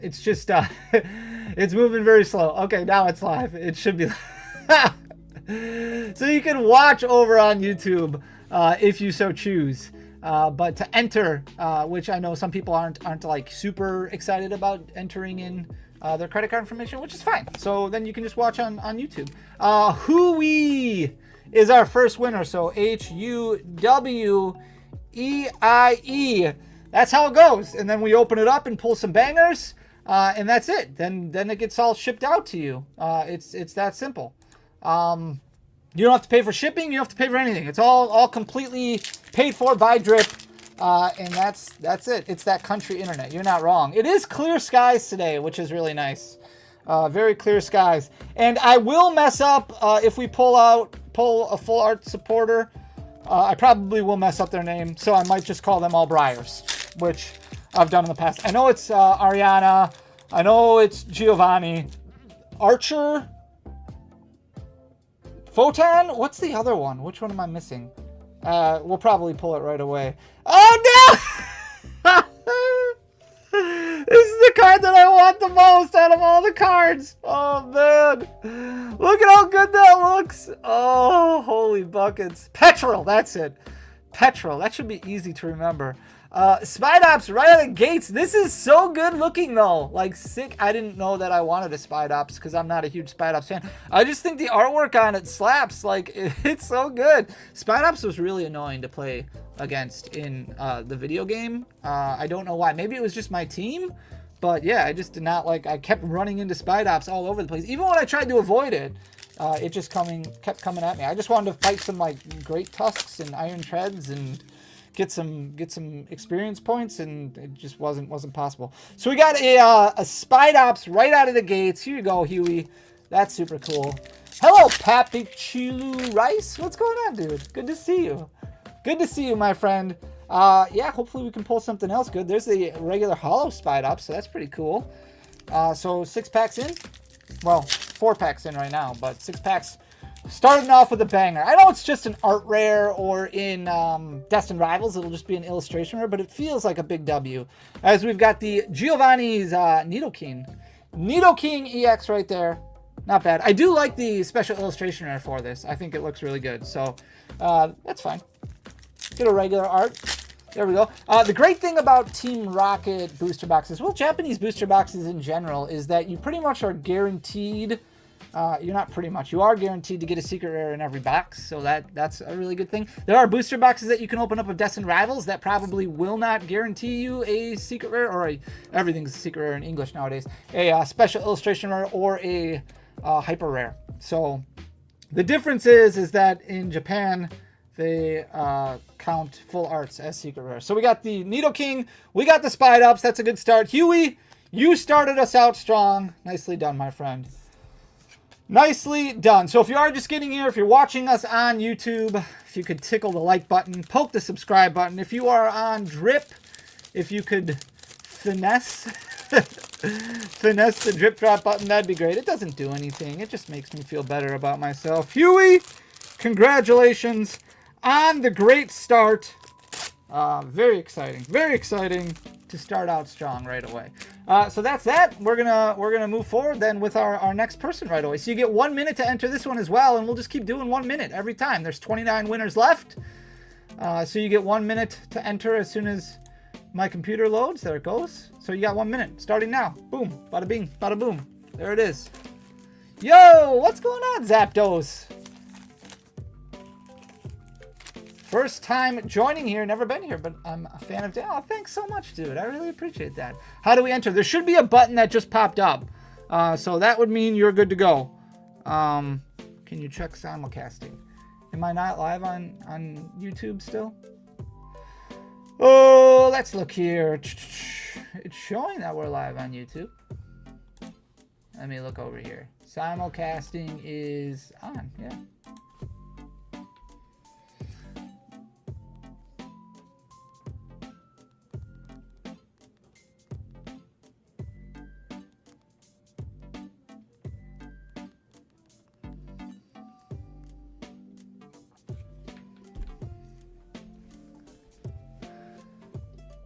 It's just, it's moving very slow. Okay, now it's live. It should be. So you can watch over on YouTube if you so choose. But to enter, which I know some people aren't like super excited about entering in their credit card information, which is fine. So then you can just watch on YouTube. Huey is our first winner. So HUWEIE. That's how it goes. And then we open it up and pull some bangers. And that's it. Then it gets all shipped out to you. It's that simple. You don't have to pay for shipping. You don't have to pay for anything. It's all completely paid for by Drip. And that's it. It's that country internet. You're not wrong. It is clear skies today, which is really nice. Very clear skies. And I will mess up if we pull a full art supporter. I probably will mess up their name, so I might just call them all Briars, which I've done in the past. I know it's Ariana. I know it's Giovanni. Archer? Photon? What's the other one? Which one am I missing? We'll probably pull it right away. Oh, no! This is the card that I want the most out of all the cards. Oh, man. Look at how good that looks. Oh, holy buckets. Petrol, that's it. Petrol. That should be easy to remember. Spidops right out of the gates. This is so good looking, though. Like, sick. I didn't know that I wanted a Spidops because I'm not a huge Spidops fan. I just think the artwork on it slaps. Like, it's so good. Spidops was really annoying to play against in the video game. I don't know why. Maybe it was just my team. But, yeah, I just did not like... I kept running into Spidops all over the place. Even when I tried to avoid it, it just kept coming at me. I just wanted to fight some, like, Great Tusks and Iron Treads and... get some experience points, and it just wasn't possible. So we got a Spidops right out of the gates. Here you go, Huey. That's super cool. Hello, Pappy Chilu Rice. What's going on, dude? Good to see you. Good to see you, my friend. Yeah, hopefully we can pull something else good. There's the regular hollow Spidops, so that's pretty cool. So 6 packs in. Well, 4 packs in right now, but 6 packs. Starting off with a banger. I know it's just an art rare, or in Destined Rivals, it'll just be an illustration rare, but it feels like a big W. As we've got the Giovanni's Nidoking. Nidoking EX right there. Not bad. I do like the special illustration rare for this. I think it looks really good. So that's fine. Get a regular art. There we go. The great thing about Team Rocket booster boxes, well, Japanese booster boxes in general, is that you pretty much are guaranteed... you're not pretty much. You are guaranteed to get a secret rare in every box, so that's a really good thing. There are booster boxes that you can open up of Destined Rivals that probably will not guarantee you a secret rare, or everything's a secret rare in English nowadays. A special illustration rare or a hyper rare. So the difference is that in Japan they count full arts as secret rare. So we got the Nidoking, we got the Spidops. That's a good start. Huey, you started us out strong. Nicely done, my friend. Nicely done. So if you are just getting here, if you're watching us on YouTube, if you could tickle the like button, poke the subscribe button. If you are on Drip, if you could finesse the drip drop button, that'd be great. It doesn't do anything. It just makes me feel better about myself. Huey, congratulations on the great start. Very exciting. Very exciting to start out strong right away. So that's that. We're gonna move forward then with our next person right away. So you get 1 minute to enter this one as well, and we'll just keep doing 1 minute every time. There's 29 winners left. So you get 1 minute to enter as soon as my computer loads. There it goes. So you got 1 minute starting now. Boom, bada bing, bada boom. There it is. Yo, what's going on, Zapdos? First time joining here, never been here, but I'm a fan of... Oh, thanks so much, dude. I really appreciate that. How do we enter? There should be a button that just popped up. So that would mean you're good to go. Can you check simulcasting? Am I not live on YouTube still? Oh, let's look here. It's showing that we're live on YouTube. Let me look over here. Simulcasting is on, yeah.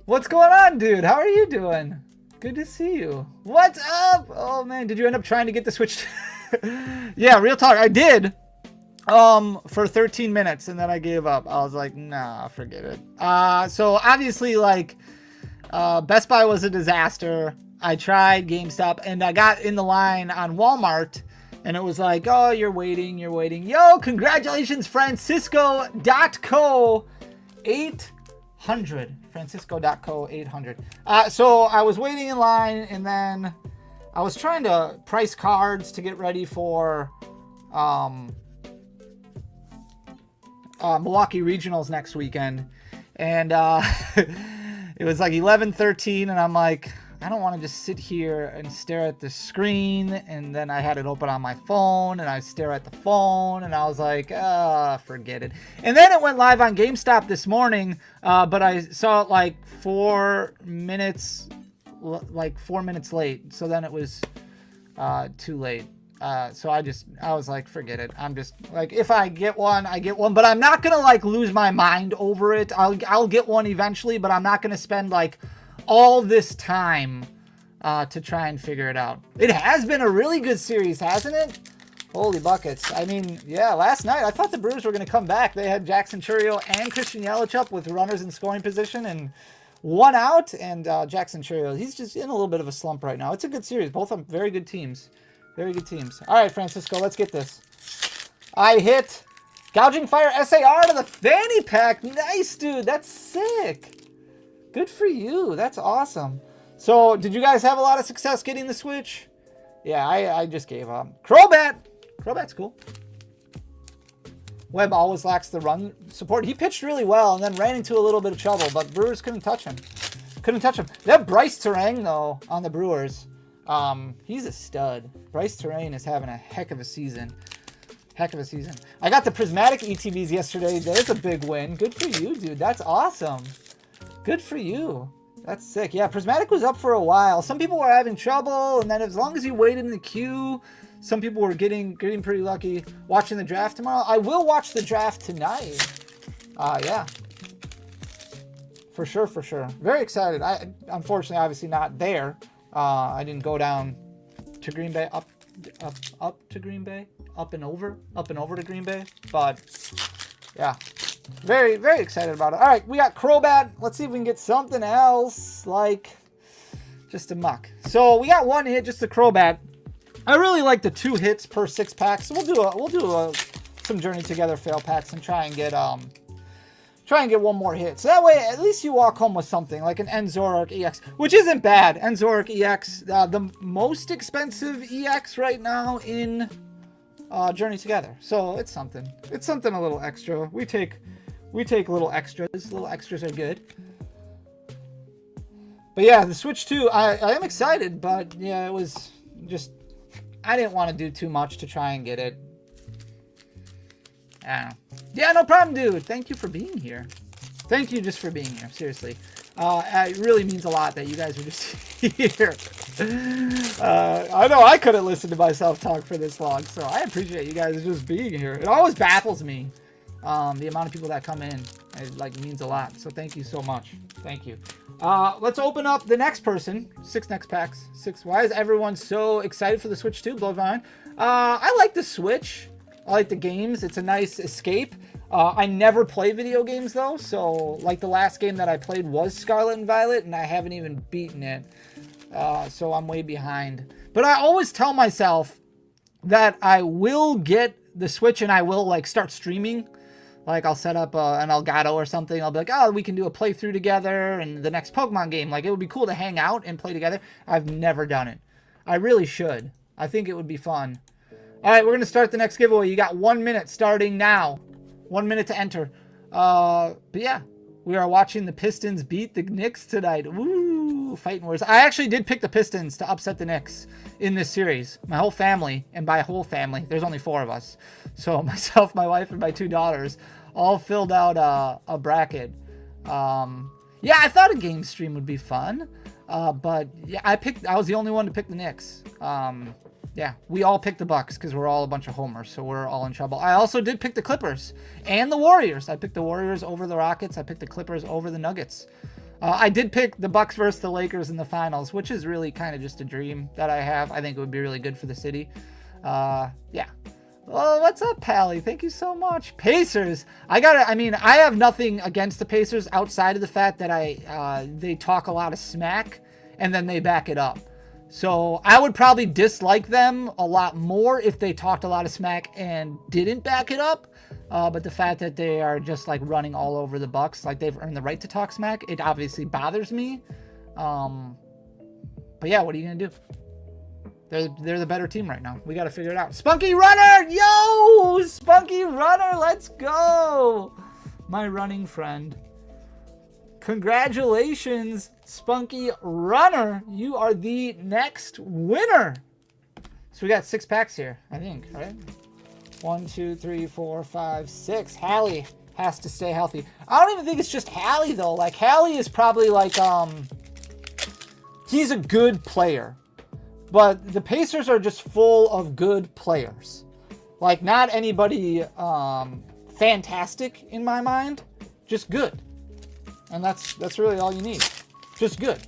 What's going on, dude? How are you doing? Good to see you. What's up? Oh man, did you end up trying to get the Switch? Yeah, real talk. I did. For 13 minutes and then I gave up. I was like, nah, forget it. So obviously like, Best Buy was a disaster. I tried GameStop and I got in the line on Walmart and it was like, oh, you're waiting. Yo, congratulations, Francisco.co 800. Francisco.co 800. So I was waiting in line and then I was trying to price cards to get ready for, Milwaukee Regionals next weekend. And, it was like 11:13 and I'm like, I don't want to just sit here and stare at the screen. And then I had it open on my phone and I stare at the phone and I was like, forget it. And then it went live on GameStop this morning, but I saw it like 4 minutes late. So then it was too late. So I was like, forget it. I'm just like, if I get one, I get one, but I'm not going to like lose my mind over it. I'll get one eventually, but I'm not going to spend like all this time to try and figure it out. It has been a really good series, hasn't it? Holy buckets. I mean, yeah, last night I thought the Brewers were going to come back. They had Jackson Chourio and Christian Yelich up with runners in scoring position and 1 out. And Jackson Chourio, he's just in a little bit of a slump right now. It's a good series. Both of them very good teams. Very good teams. All right, Francisco, let's get this. I hit Gouging Fire SAR to the fanny pack. Nice, dude. That's sick. Good for you. That's awesome. So, did you guys have a lot of success getting the Switch? Yeah, I just gave up. Crobat. Crobat's cool. Webb always lacks the run support. He pitched really well and then ran into a little bit of trouble, but Brewers couldn't touch him. That Bryce Terang, though, on the Brewers, he's a stud. Bryce Terang is having a heck of a season. I got the Prismatic ETBs yesterday. There's a big win. Good for you, dude. That's awesome. Good for you. That's sick. Yeah, Prismatic was up for a while. Some people were having trouble, and then as long as you waited in the queue, some people were getting pretty lucky. Watching the draft tomorrow. I will watch the draft tonight. Yeah. For sure. Very excited. Unfortunately, obviously not there. I didn't go down to Green Bay, up to Green Bay, up and over to Green Bay. But yeah, very, very excited about it. All right, we got Crobat. Let's see if we can get something else, like just a muck. So we got one hit, just the Crobat. I really like the 2 hits per 6 packs. So we'll do some Journey Together fail packs and try and get one more hit. So that way, at least you walk home with something, like an Enzoric EX, which isn't bad. Enzoric EX, the most expensive EX right now in Journey Together. So it's something. It's something a little extra. We take little extras. Little extras are good. But yeah, the Switch 2, I am excited, but yeah, it was just, I didn't want to do too much to try and get it. I don't know. Yeah, no problem, dude. Thank you for being here. Thank you just for being here. Seriously. It really means a lot that you guys are just here. I know I couldn't listen to myself talk for this long, so I appreciate you guys just being here. It always baffles me, the amount of people that come in. It means a lot. So thank you so much. Thank you. Let's open up the next person. 6 next packs. 6. Why is everyone so excited for the Switch 2? Blow mine. I like the Switch. I like the games. It's a nice escape. I never play video games, though. So, like, the last game that I played was Scarlet and Violet, and I haven't even beaten it. So I'm way behind. But I always tell myself that I will get the Switch and I will, like, start streaming. Like, I'll set up an Elgato or something. I'll be like, oh, we can do a playthrough together and the next Pokemon game. Like, it would be cool to hang out and play together. I've never done it. I really should. I think it would be fun. All right, we're going to start the next giveaway. You got 1 minute starting now. 1 minute to enter. But yeah, we are watching the Pistons beat the Knicks tonight. Woo, fighting words. I actually did pick the Pistons to upset the Knicks in this series. My whole family, and by whole family, there's only 4 of us. So myself, my wife, and my 2 daughters all filled out a bracket. Yeah, I thought a game stream would be fun. But yeah, I was the only one to pick the Knicks. Yeah, we all picked the Bucks because we're all a bunch of homers, so we're all in trouble. I also did pick the Clippers and the Warriors. I picked the Warriors over the Rockets. I picked the Clippers over the Nuggets. I did pick the Bucks versus the Lakers in the finals, which is really kind of just a dream that I have. I think it would be really good for the city. Yeah. Oh, what's up, Pally? Thank you so much. Pacers. I have nothing against the Pacers outside of the fact that they talk a lot of smack and then they back it up. So I would probably dislike them a lot more if they talked a lot of smack and didn't back it up. But the fact that they are just like running all over the Bucks, like they've earned the right to talk smack, it obviously bothers me. But yeah, what are you gonna do? They're the better team right now. We got to figure it out. Spunky Runner, yo, Spunky Runner, let's go, my running friend. Congratulations, Spunky Runner. You are the next winner. So we got 6 packs here, I think, right? 1, 2, 3, 4, 5, 6. Hallie has to stay healthy. I don't even think it's just Hallie, though. Like, Hallie is probably like, he's a good player. But the Pacers are just full of good players. Like, not anybody fantastic in my mind. Just good. And that's really all you need. Just good.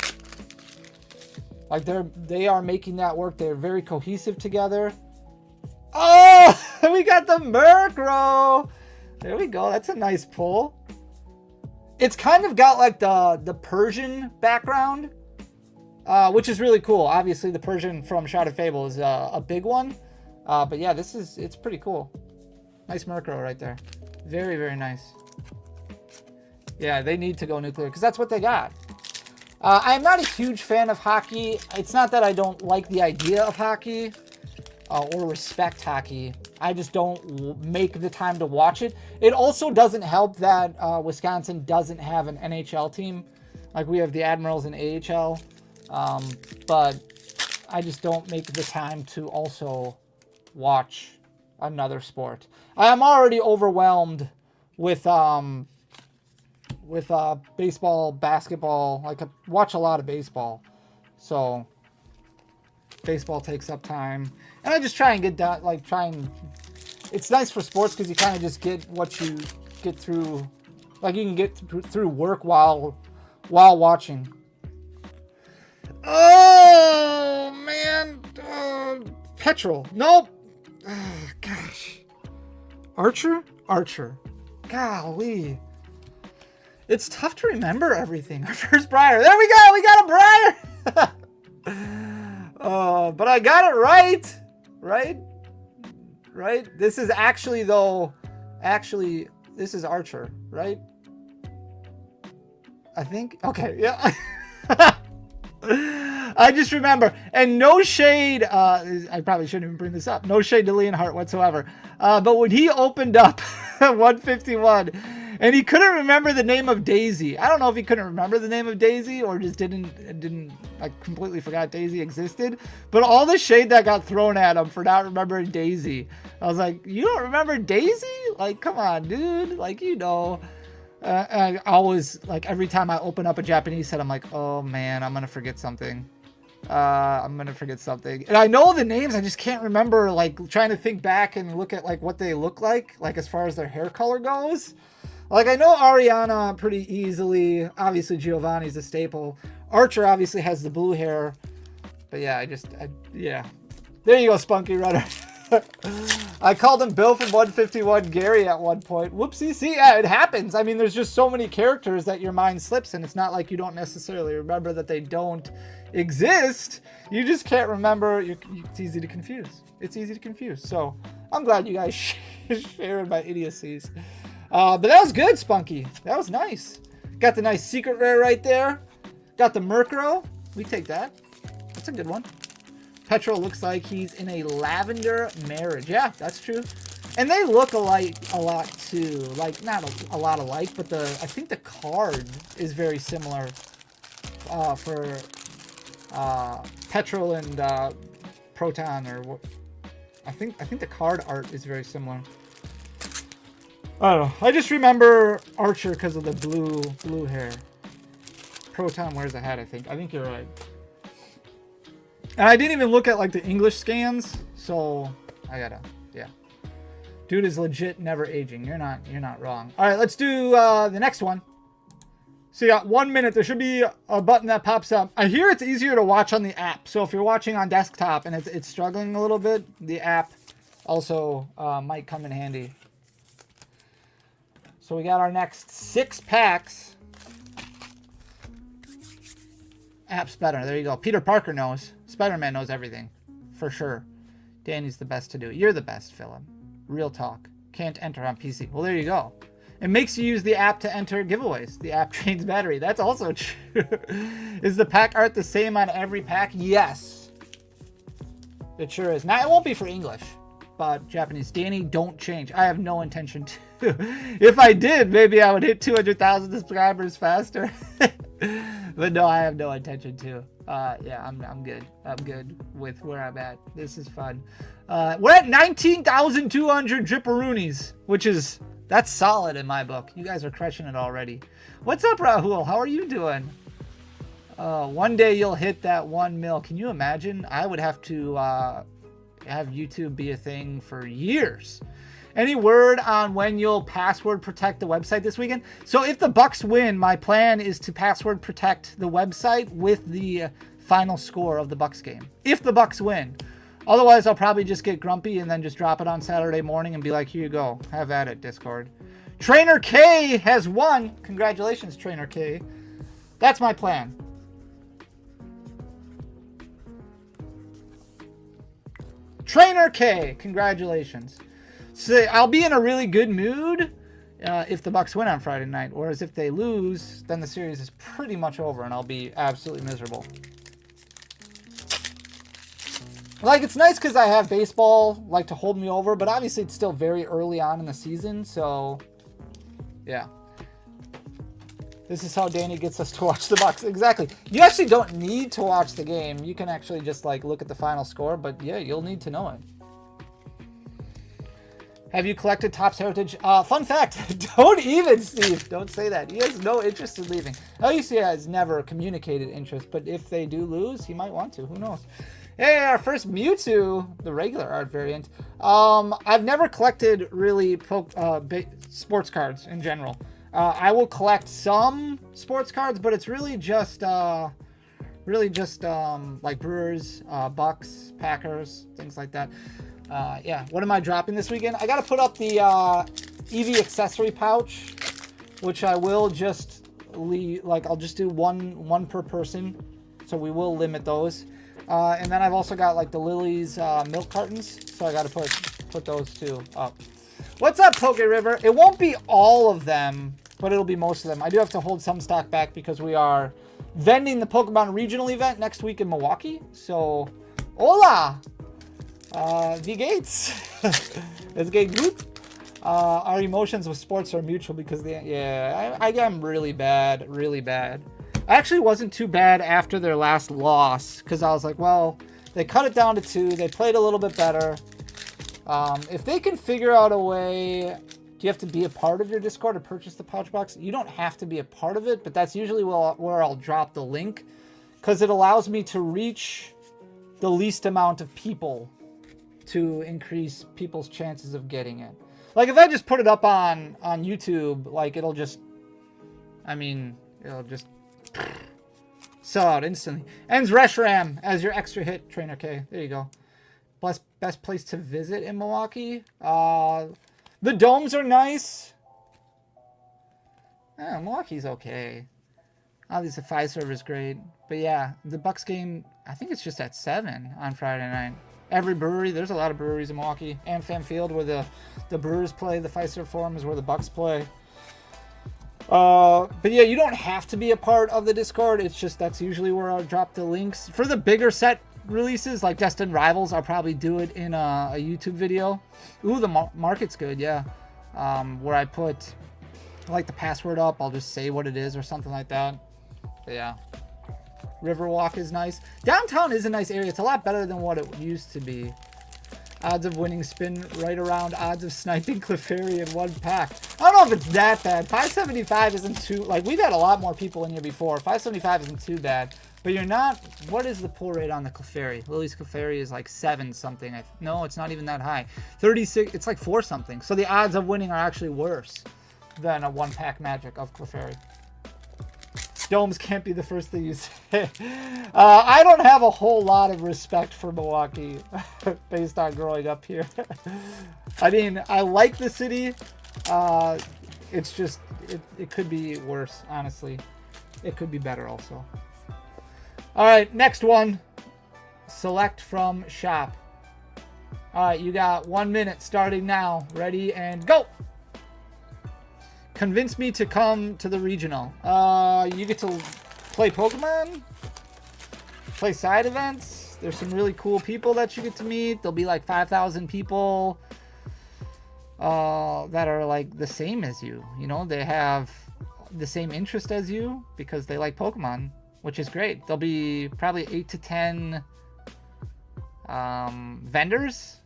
Like, they are making that work. They're very cohesive together. Oh, we got the Murkrow. There we go. That's a nice pull. It's kind of got like the Persian background, which is really cool. Obviously, the Persian from Shrouded Fable is a big one. But yeah, it's pretty cool. Nice Murkrow right there. Very, very nice. Yeah, they need to go nuclear because that's what they got. I'm not a huge fan of hockey. It's not that I don't like the idea of hockey or respect hockey. I just don't make the time to watch it. It also doesn't help that Wisconsin doesn't have an NHL team. Like, we have the Admirals in AHL. But I just don't make the time to also watch another sport. I am already overwhelmed with baseball, basketball. Like, I watch a lot of baseball, so baseball takes up time, and I just try and get done. Like, it's nice for sports because you kind of just get what you get through. Like, you can get through work while watching. Oh man, Petrol. Nope. Oh, gosh. Archer. Golly. It's tough to remember everything. Our first Briar. There we go. We got a Briar. But I got it right. Right? This is actually, this is Archer, right? I think. Okay, yeah. I just remember, and no shade, I probably shouldn't even bring this up. No shade to Leonhardt whatsoever. But when he opened up 151, and he couldn't remember the name of Daisy. I don't know if he couldn't remember the name of Daisy or just didn't like completely forgot Daisy existed. But all the shade that got thrown at him for not remembering Daisy. I was like, you don't remember Daisy? Like, come on, dude. Like, you know. I always, like, every time I open up a Japanese set, I'm like, oh man, I'm gonna forget something. And I know the names, I just can't remember, like, trying to think back and look at, like, what they look like as far as their hair color goes. Like, I know Ariana pretty easily. Obviously, Giovanni's a staple. Archer obviously has the blue hair. But yeah, yeah. There you go, Spunky Runner. I called him Bill from 151 Gary at one point. Whoopsie. See, yeah, it happens. I mean, there's just so many characters that your mind slips, and it's not like you don't necessarily remember that they don't exist. You just can't remember. It's easy to confuse. So I'm glad you guys sharing my idiocies. But that was good, Spunky. That was nice. Got the nice secret rare right there. Got the Murkrow. We take that. That's a good one. Petrol looks like he's in a lavender marriage. Yeah, that's true. And they look alike a lot too. Like, not a lot alike, but I think the card is very similar for Petrol and Proton, or what? I think the card art is very similar. I don't know. I just remember Archer because of the blue hair. Proton wears a hat, I think. I think you're right. And I didn't even look at, like, the English scans, so I gotta, yeah. Dude is legit never aging. You're not wrong. All right, let's do the next one. So you got 1 minute. There should be a button that pops up. I hear it's easier to watch on the app. So if you're watching on desktop and it's struggling a little bit, the app also might come in handy. So we got our next 6 packs. App's better. There you go. Peter Parker knows. Spider-Man knows everything. For sure. Danny's the best to do it. You're the best, Philip. Real talk. Can't enter on PC. Well, there you go. It makes you use the app to enter giveaways. The app drains battery. That's also true. Is the pack art the same on every pack? Yes. It sure is. Now, it won't be for English, but Japanese. Danny, don't change. I have no intention to. If I did, maybe I would hit 200,000 subscribers faster. But no, I have no intention to. Yeah, I'm good. I'm good with where I'm at. This is fun. We're at 19,200 Dripperoonies, which is... That's solid in my book. You guys are crushing it already. What's up, Rahul? How are you doing? One day you'll hit that 1 mil. Can you imagine? I would have to have YouTube be a thing for years. Any word on when you'll password protect the website this weekend? So if the Bucks win, my plan is to password protect the website with the final score of the Bucks game. If the Bucks win. Otherwise, I'll probably just get grumpy and then just drop it on Saturday morning and be like, here you go. Have at it, Discord. Trainer K has won. Congratulations, Trainer K. That's my plan. Trainer K, congratulations. So I'll be in a really good mood if the Bucks win on Friday night. Whereas if they lose, then the series is pretty much over and I'll be absolutely miserable. Like, it's nice because I have baseball, like, to hold me over, but obviously it's still very early on in the season, so, yeah. This is how Danny gets us to watch the Bucks. Exactly. You actually don't need to watch the game. You can actually just, like, look at the final score, but, yeah, you'll need to know it. Have you collected Topps Heritage? Fun fact, don't even, Steve. Don't say that. He has no interest in leaving. LUC has never communicated interest, but if they do lose, he might want to. Who knows? Hey, our first Mewtwo, the regular art variant. I've never collected really sports cards in general. I will collect some sports cards, but it's really just like Brewers, Bucks, Packers, things like that. Yeah, what am I dropping this weekend? I got to put up the EV accessory pouch, which I will just leave, like, I'll just do one per person. So we will limit those. And then I've also got, like, the Lily's milk cartons, so I got to put those two up. What's up, Poke River? It won't be all of them, but it'll be most of them. I do have to hold some stock back because we are vending the Pokemon regional event next week in Milwaukee. So, hola! V Gates. Let's get good. Our emotions with sports are mutual because I am really bad, really bad. I actually wasn't too bad after their last loss because I was like, well, they cut it down to 2. They played a little bit better. If they can figure out a way, do you have to be a part of your Discord to purchase the pouch box? You don't have to be a part of it, but that's usually where I'll drop the link because it allows me to reach the least amount of people to increase people's chances of getting it. Like, if I just put it up on YouTube, like, it'll just sell out instantly. Ends Reshiram as your extra hit, Trainer K. There you go. Best place to visit in Milwaukee. The domes are nice. Milwaukee's okay. Obviously, the Fiserv is great. But yeah, the Bucks game, I think it's just at 7 on Friday night. Every brewery, there's a lot of breweries in Milwaukee. AmFam Field, where the Brewers play. The Fiserv Forum is where the Bucks play. But yeah, you don't have to be a part of the Discord. It's just that's usually where I'll drop the links. For the bigger set releases, like Destined Rivals, I'll probably do it in a YouTube video. Ooh, the market's good, yeah. Where I put, like, the password up, I'll just say what it is or something like that. But yeah. Riverwalk is nice. Downtown is a nice area. It's a lot better than what it used to be. Odds of winning spin right around odds of sniping Clefairy in 1 pack. I don't know if it's that bad. 575 isn't too... Like, we've had a lot more people in here before. 575 isn't too bad. But you're not... What is the pull rate on the Clefairy? Lily's Clefairy is like 7 something. No, it's not even that high. 36... It's like 4 something. So the odds of winning are actually worse than a 1 pack magic of Clefairy. Domes can't be the first thing you say. I don't have a whole lot of respect for Milwaukee based on growing up here. I mean, I like the city. It's just, it could be worse, honestly. It could be better also. All right, next one. Select from shop. All right, you got 1 minute starting now. Ready and go. Convince me to come to the regional. You get to play Pokemon, play side events. There's some really cool people that you get to meet. There'll be like 5,000 people that are like the same as you. You know, they have the same interest as you because they like Pokemon, which is great. There'll be probably 8 to 10 vendors.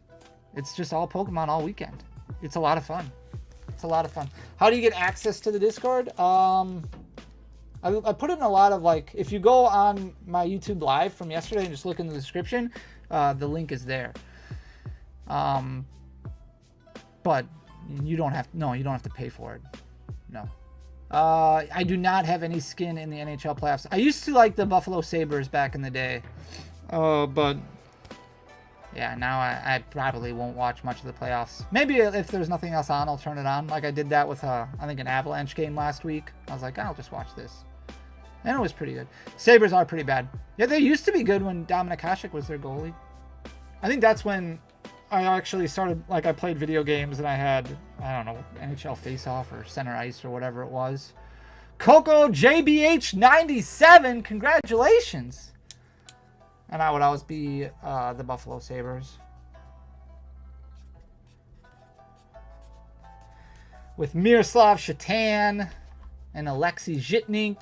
It's just all Pokemon all weekend. It's a lot of fun. It's a lot of fun. How do you get access to the Discord? I put in a lot of, like, if you go on my YouTube live from yesterday and just look in the description, the link is there. But you don't have to pay for it. No. I do not have any skin in the NHL playoffs. I used to like the Buffalo Sabres back in the day. But yeah, now I probably won't watch much of the playoffs. Maybe if there's nothing else on, I'll turn it on. Like I did that with, I think, an Avalanche game last week. I was like, I'll just watch this. And it was pretty good. Sabres are pretty bad. Yeah, they used to be good when Dominik Hasek was their goalie. I think that's when I actually started, like, I played video games and I had, I don't know, NHL Face-Off or Center Ice or whatever it was. Coco JBH97, congratulations. And I would always be the Buffalo Sabres. With Miroslav Shatan and Alexei Zhitnik.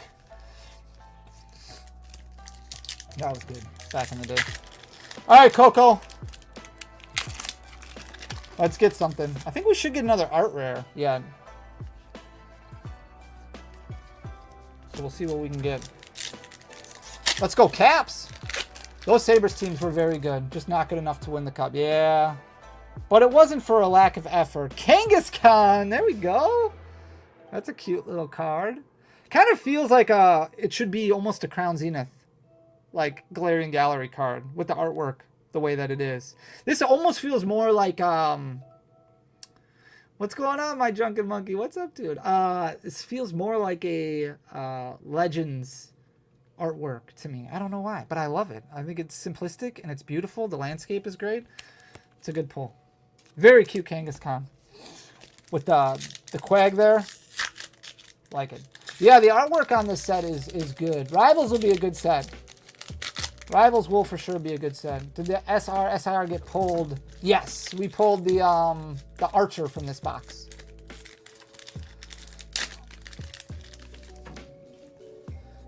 That was good back in the day. All right, Coco. Let's get something. I think we should get another art rare. Yeah. So we'll see what we can get. Let's go Caps. Those Sabres teams were very good. Just not good enough to win the cup. Yeah. But it wasn't for a lack of effort. Kangaskhan. There we go. That's a cute little card. Kind of feels like it should be almost a Crown Zenith. Like Galarian Gallery card with the artwork the way that it is. This almost feels more like what's going on, my drunken monkey? What's up, dude? This feels more like a Legends artwork to me. I don't know why, but I love it. I think it's simplistic and it's beautiful. The landscape is great. It's a good pull. Very cute Kangaskhan with the quag there. Like it. Yeah, the artwork on this set is good. Rivals will be a good set. Rivals will for sure be a good set. Did the SR get pulled? Yes, we pulled the Archer from this box.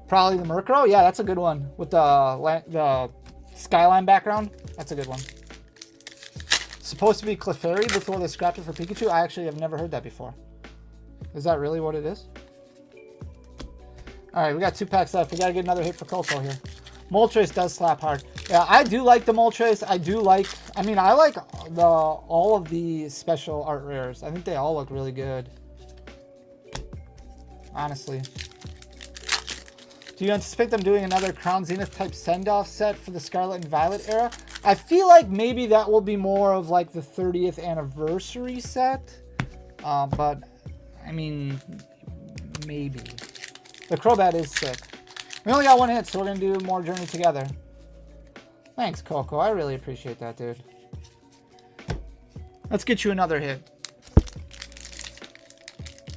Probably the Murkrow. Yeah, that's a good one with the skyline background. That's a good one. Supposed to be Clefairy before they scrapped it for Pikachu. I actually have never heard that before. Is that really what it is? All right, we got 2 packs left. We got to get another hit for Coco here. Moltres does slap hard. Yeah, I do like the Moltres. I like all of the special art rares. I think they all look really good. Honestly. Do you anticipate them doing another Crown Zenith type send-off set for the Scarlet and Violet era? I feel like maybe that will be more of like the 30th anniversary set. But, I mean, maybe. The Crobat is sick. We only got 1 hit, so we're going to do more Journey together. Thanks, Coco. I really appreciate that, dude. Let's get you another hit.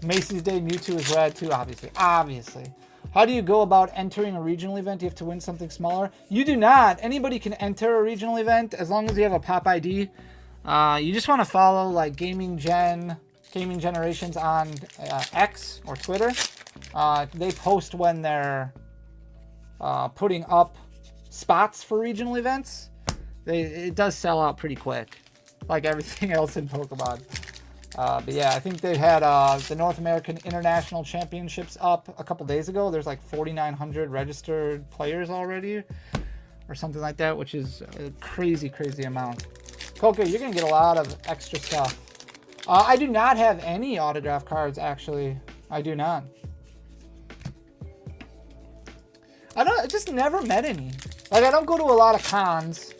Macy's Day Mewtwo is rad, too, obviously. Obviously. How do you go about entering a regional event? You have to win something smaller? You do not. Anybody can enter a regional event as long as you have a Pop ID. You just want to follow, like, Gaming Generations on X or Twitter. They post when they're putting up spots for regional events. It does sell out pretty quick, like everything else in Pokemon. But yeah, I think they had the North American International Championships up a couple days ago. There's like 4,900 registered players already, or something like that, which is a crazy, crazy amount. Coco, you're gonna get a lot of extra stuff. I do not have any autograph cards, actually. I do not. I just never met any. Like, I don't go to a lot of cons.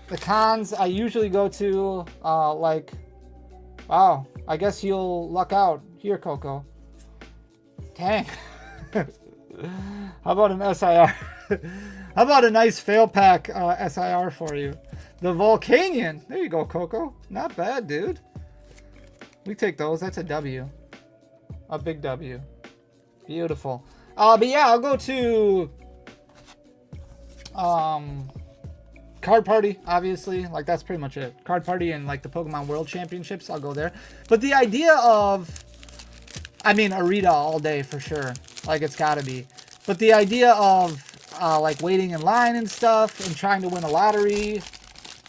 The cons I usually go to, like, wow, I guess you'll luck out. Here, Coco. Dang. How about an SIR? How about a nice fail pack SIR for you? The Volcanion. There you go, Coco. Not bad, dude. We take those. That's a W. A big W. Beautiful. But yeah, I'll go to Card Party, obviously. Like, that's pretty much it. Card Party and, like, the Pokemon World Championships, I'll go there. But the idea of, I mean, Arita all day for sure. Like, it's gotta be. But the idea of, like, waiting in line and stuff and trying to win a lottery,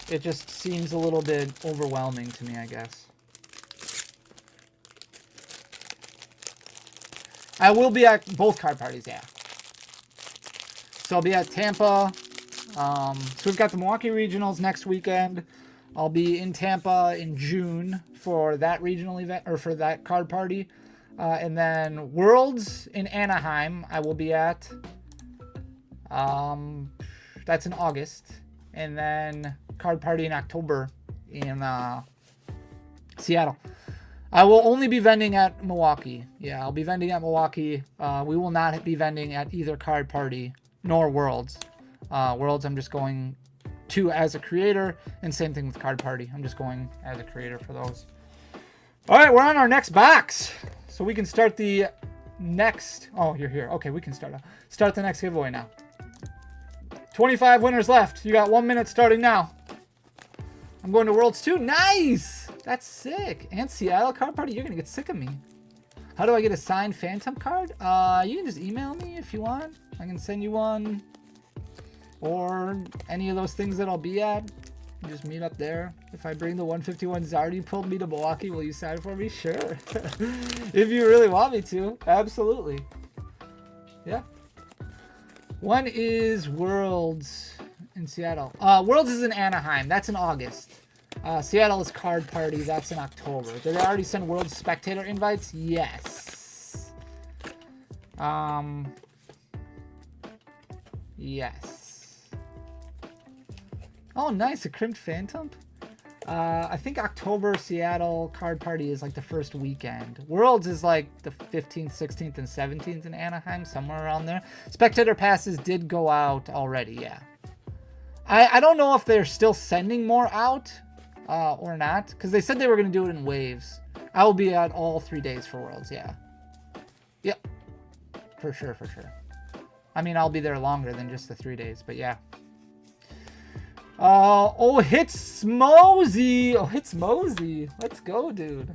it just seems a little bit overwhelming to me, I guess. I will be at both card parties, yeah. So I'll be at Tampa. So we've got the Milwaukee Regionals next weekend. I'll be in Tampa in June for that regional event, or for that card party. And then Worlds in Anaheim, I will be at. That's in August. And then card party in October in Seattle. I will only be vending at Milwaukee. Yeah, I'll be vending at Milwaukee. We will not be vending at either card party nor Worlds. Worlds I'm just going to as a creator, and same thing with card party. I'm just going as a creator for those. All right, we're on our next box. So we can start the next... Oh, you're here. Okay, we can start the next giveaway now. 25 winners left. You got 1 minute starting now. I'm going to Worlds 2. Nice! That's sick. And Seattle card party. You're going to get sick of me. How do I get a signed Phantump card? You can just email me if you want. I can send you one. Or any of those things that I'll be at. Just meet up there. If I bring the 151 Zardy pulled me to Milwaukee, will you sign for me? Sure. If you really want me to. Absolutely. Yeah. When is Worlds in Seattle? Worlds is in Anaheim. That's in August. Seattle is card party. That's in October. Did they already send World Spectator invites? Yes. Yes. Oh, nice. A crimped Phantump. I think October Seattle card party is like the first weekend. Worlds is like the 15th, 16th, and 17th in Anaheim, somewhere around there. Spectator passes did go out already, yeah. I don't know if they're still sending more out or not, because they said they were going to do it in waves. I will be at all 3 days for Worlds, yeah. Yep. For sure, for sure. I mean, I'll be there longer than just the 3 days, but yeah. Oh, hits Mosey. Oh, hits Mosey. Let's go, dude.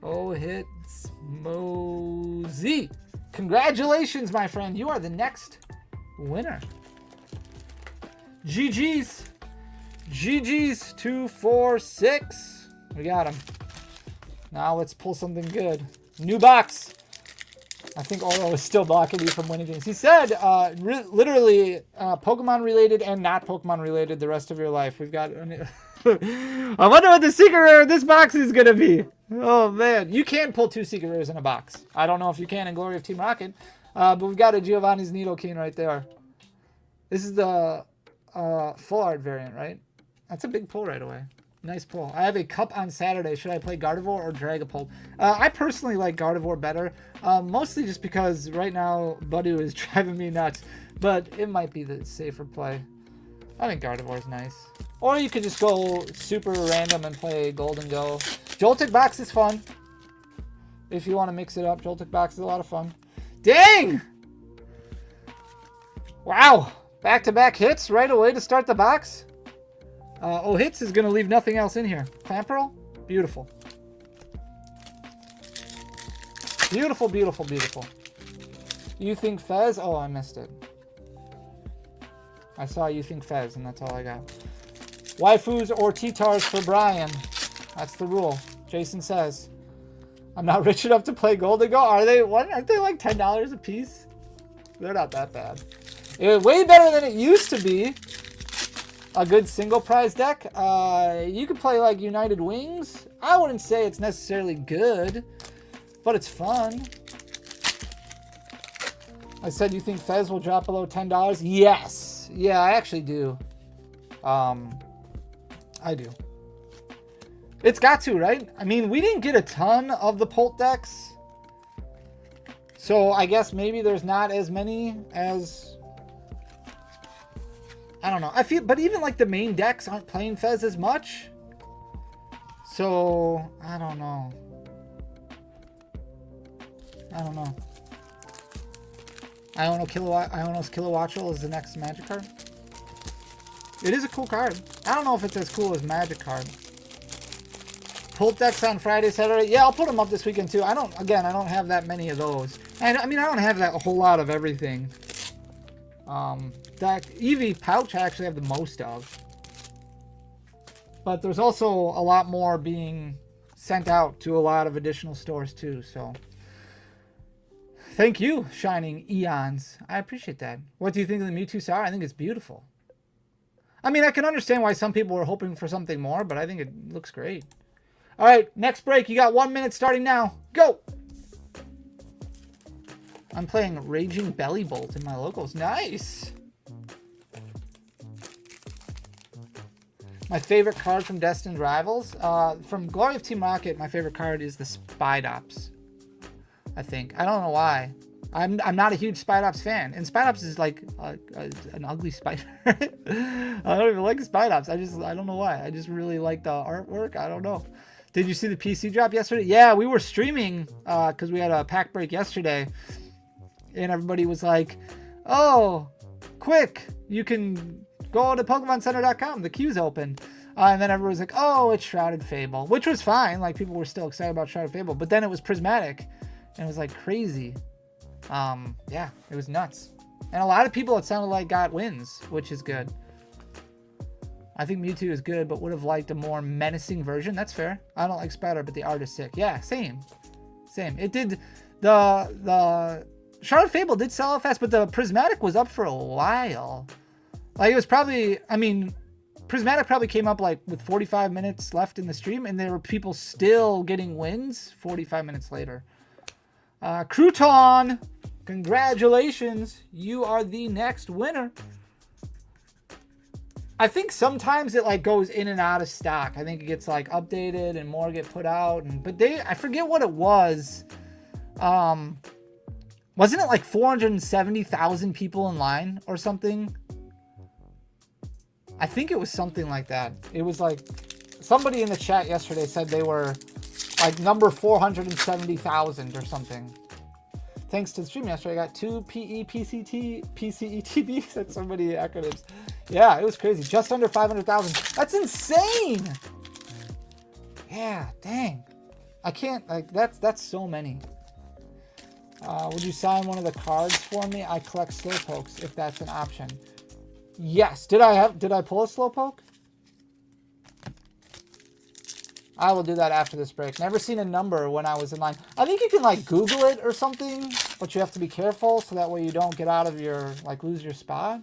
Oh, hits Mosey. Congratulations, my friend. You are the next winner. GG's. GG's 246. We got him. Now let's pull something good. New box. I think Oro is still blocking you from winning games. He said, literally, Pokemon related and not Pokemon related the rest of your life. We've got... I wonder what the secret rare of this box is going to be. Oh, man. You can pull 2 secret rares in a box. I don't know if you can in Glory of Team Rocket. But we've got a Giovanni's Nidoking right there. This is the full art variant, right? That's a big pull right away. Nice pull. I have a cup on Saturday. Should I play Gardevoir or Dragapult? I personally like Gardevoir better. Mostly just because right now Budu is driving me nuts. But it might be the safer play. I think Gardevoir is nice. Or you could just go super random and play Golden Go. Joltik Box is fun. If you want to mix it up, Joltik Box is a lot of fun. Dang! Wow. Back-to-back hits right away to start the box. Oh, hits is going to leave nothing else in here. Clamperl? Beautiful. Beautiful, beautiful, beautiful. You think Fez? Oh, I missed it. I saw you think Fez, and that's all I got. Waifus or T-Tars for Brian. That's the rule. Jason says. I'm not rich enough to play Golden Go. Are they? What? Aren't they like $10 a piece? They're not that bad. It's way better than it used to be. A good single prize deck. You could play like United Wings. I wouldn't say it's necessarily good, but it's fun. I said you think Fez will drop below $10? Yes. Yeah, I actually do. I do. It's got to, right? I mean, we didn't get a ton of the Pult decks. So I guess maybe there's not as many as... I don't know. I feel, but even like the main decks aren't playing Fez as much. So, I don't know. Iono's Kilowattrel is the next Magic card. It is a cool card. I don't know if it's as cool as Magic card. Pult decks on Friday, Saturday. Yeah, I'll put them up this weekend too. I don't have that many of those. I mean, I don't have that a whole lot of everything. That Eevee pouch I actually have the most of. But there's also a lot more being sent out to a lot of additional stores too, so. Thank you, Shining Eons. I appreciate that. What do you think of the Mewtwo Sour? I think it's beautiful. I mean, I can understand why some people were hoping for something more, but I think it looks great. All right, next break. You got 1 minute starting now. Go! I'm playing Raging Belly Bolt in my locals. Nice! My favorite card from Destined Rivals? From Glory of Team Rocket, my favorite card is the Spidops. I think. I don't know why. I'm not a huge Spidops fan. And Spidops is like an ugly spider. I don't even like Spidops. I don't know why. I just really like the artwork. I don't know. Did you see the PC drop yesterday? Yeah, we were streaming because we had a pack break yesterday. And everybody was like, oh, quick, you can go to PokemonCenter.com. The queue's open. And then everyone was like, oh, it's Shrouded Fable, which was fine. Like, people were still excited about Shrouded Fable. But then it was Prismatic. And it was like crazy. Yeah, it was nuts. And a lot of people, it sounded like, got wins, which is good. I think Mewtwo is good, but would have liked a more menacing version. That's fair. I don't like Spider, but the art is sick. Yeah, same. It did, the Shrouded Fable did sell out fast, but the Prismatic was up for a while. Like, it was probably, I mean, Prismatic probably came up like with 45 minutes left in the stream, and there were people still getting wins 45 minutes later. Crouton, congratulations. You are the next winner. I think sometimes it like goes in and out of stock. I think it gets like updated and more get put out. But I forget what it was. Wasn't it like 470,000 people in line or something? I think it was something like that. It was like somebody in the chat yesterday said they were like number 470,000 or something. Thanks to the stream yesterday, I got 2 PCETBs. That's so many acronyms. Yeah, it was crazy. Just under 500,000. That's insane. Yeah, dang. I can't, like, that's so many. Would you sign one of the cards for me? I collect Slowpokes if that's an option. Yes. Did I pull a Slowpoke? I will do that after this break. Never seen a number when I was in line. I think you can like Google it or something, but you have to be careful so that way you don't get out of your, like, lose your spot.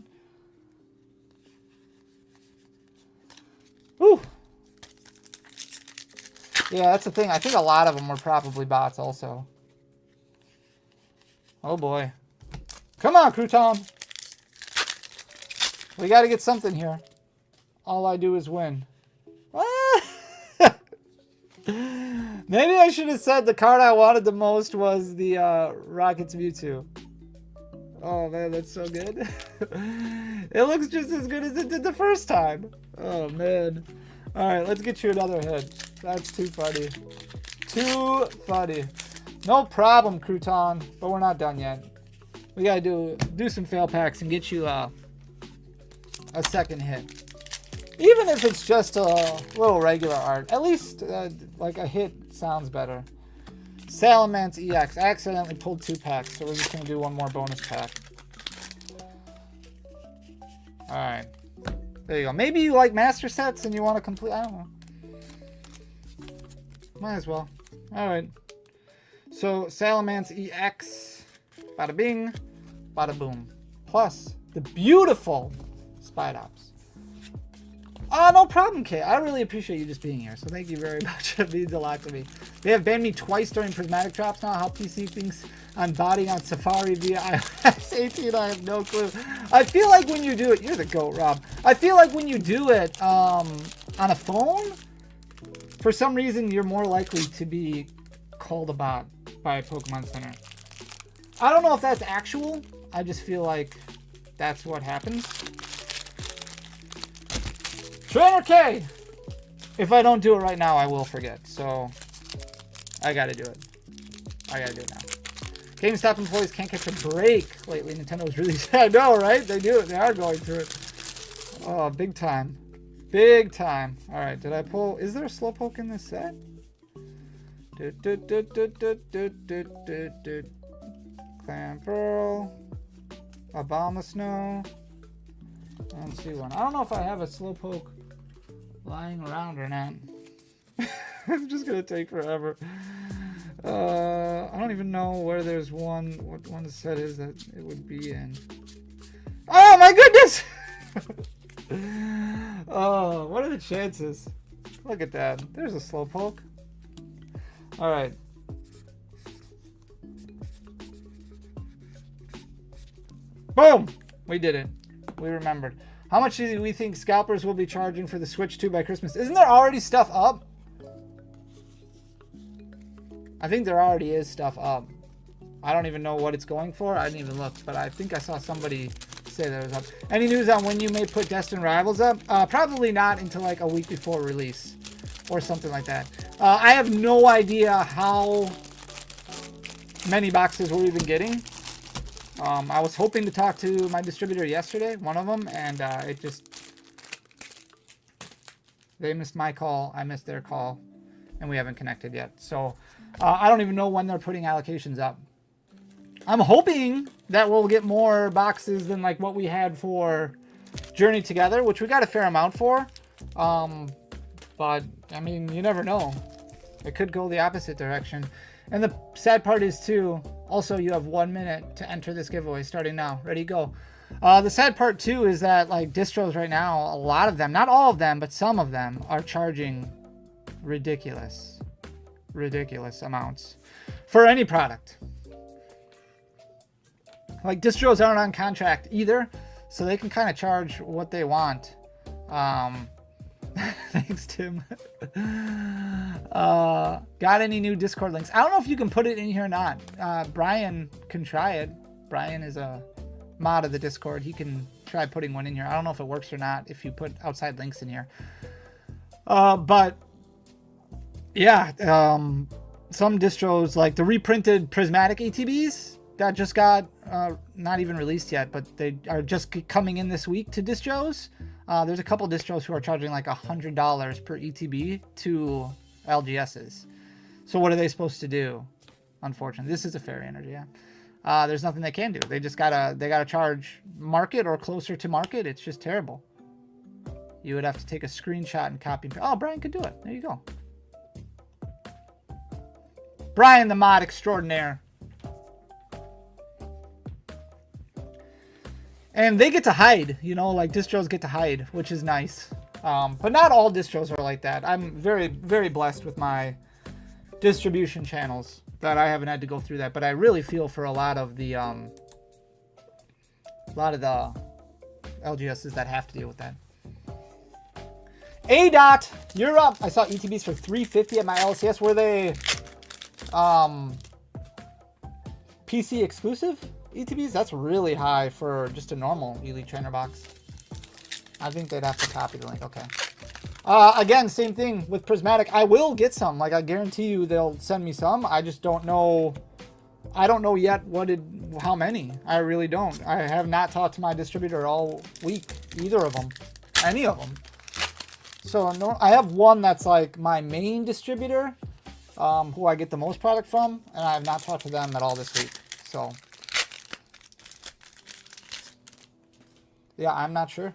Woo. Yeah, that's the thing. I think a lot of them were probably bots also. Oh boy. Come on, Crouton. We got to get something here. All I do is win. Maybe I should have said the card I wanted the most was the Rockets Mewtwo. Oh man, that's so good. It looks just as good as it did the first time. Oh man. Alright, let's get you another hit. That's too funny. Too funny. No problem, Crouton, but we're not done yet. We gotta do some fail packs and get you a second hit. Even if it's just a little regular art, at least like a hit sounds better. Salamence EX. I accidentally pulled 2 packs, so we're just going to do one more bonus pack. Alright. There you go. Maybe you like master sets and you want to complete... I don't know. Might as well. Alright. So, Salamence EX. Bada bing. Bada boom. Plus, the beautiful Spidops. Oh, no problem, Kay. I really appreciate you just being here. So thank you very much. It means a lot to me. They have banned me twice during prismatic drops now. How PC thinks I'm botting on Safari via iOS 18. I have no clue. I feel like when you do it, you're the GOAT, Rob. I feel like when you do it on a phone, for some reason, you're more likely to be called a bot by Pokemon Center. I don't know if that's actual. I just feel like that's what happens. Trainer K! If I don't do it right now, I will forget. So, I gotta do it. I gotta do it now. GameStop employees can't catch a break lately. Nintendo's really sad. I know, right? They do it. They are going through it. Oh, big time. Big time. Alright, did I pull... Is there a Slowpoke in this set? Clan Pearl. Abomasnow. I don't see one. I don't know if I have a Slowpoke lying around or not. It's just gonna take forever. I don't even know where there's one. What one the set is that it would be in. Oh my goodness! Oh, what are the chances? Look at that. There's a Slowpoke. All right. Boom! We did it. We remembered. How much do we think scalpers will be charging for the Switch 2 by Christmas? Isn't there already stuff up? I think there already is stuff up. I don't even know what it's going for. I didn't even look, but I think I saw somebody say that it was up. Any news on when you may put Destined Rivals up? Probably not until like a week before release or something like that. I have no idea how many boxes we're even getting. I was hoping to talk to my distributor yesterday, one of them, and it just... They missed my call, I missed their call, and we haven't connected yet. So, I don't even know when they're putting allocations up. I'm hoping that we'll get more boxes than like what we had for Journey Together, which we got a fair amount for. But, I mean, you never know. It could go the opposite direction. And the sad part is, too, also you have 1 minute to enter this giveaway starting now. Ready, go. The sad part, too, is that, like, distros right now, a lot of them, not all of them, but some of them are charging ridiculous amounts for any product. Like, distros aren't on contract either, so they can kind of charge what they want. Thanks, Tim. Got any new Discord links? I don't know if you can put it in here or not. Brian can try it. Brian is a mod of the Discord. He can try putting one in here. I don't know if it works or not if you put outside links in here. But yeah, some distros, like the reprinted Prismatic ATBs that just got not even released yet, but they are just coming in this week to distros. There's a couple distros who are charging like $100 per ETB to LGSs. So what are they supposed to do? Unfortunately, this is a fair energy. Yeah. There's nothing they can do. They just gotta charge market or closer to market. It's just terrible. You would have to take a screenshot and copy. Oh, Brian could do it. There you go. Brian, the mod extraordinaire. And they get to hide, you know, like distros get to hide, which is nice. But not all distros are like that. I'm very, very blessed with my distribution channels that I haven't had to go through that. But I really feel for a lot of the LGSs that have to deal with that. A-Dot, you're up. I saw ETBs for $350 at my LCS. Were they PC exclusive ETBs? That's really high for just a normal Elite Trainer box. I think they'd have to copy the link. Okay. Again, same thing with Prismatic. I will get some. Like, I guarantee you they'll send me some. I just don't know. I don't know yet how many. I really don't. I have not talked to my distributor all week. Either of them. Any of them. So no, I have one that's like my main distributor, who I get the most product from, and I have not talked to them at all this week. So yeah, I'm not sure.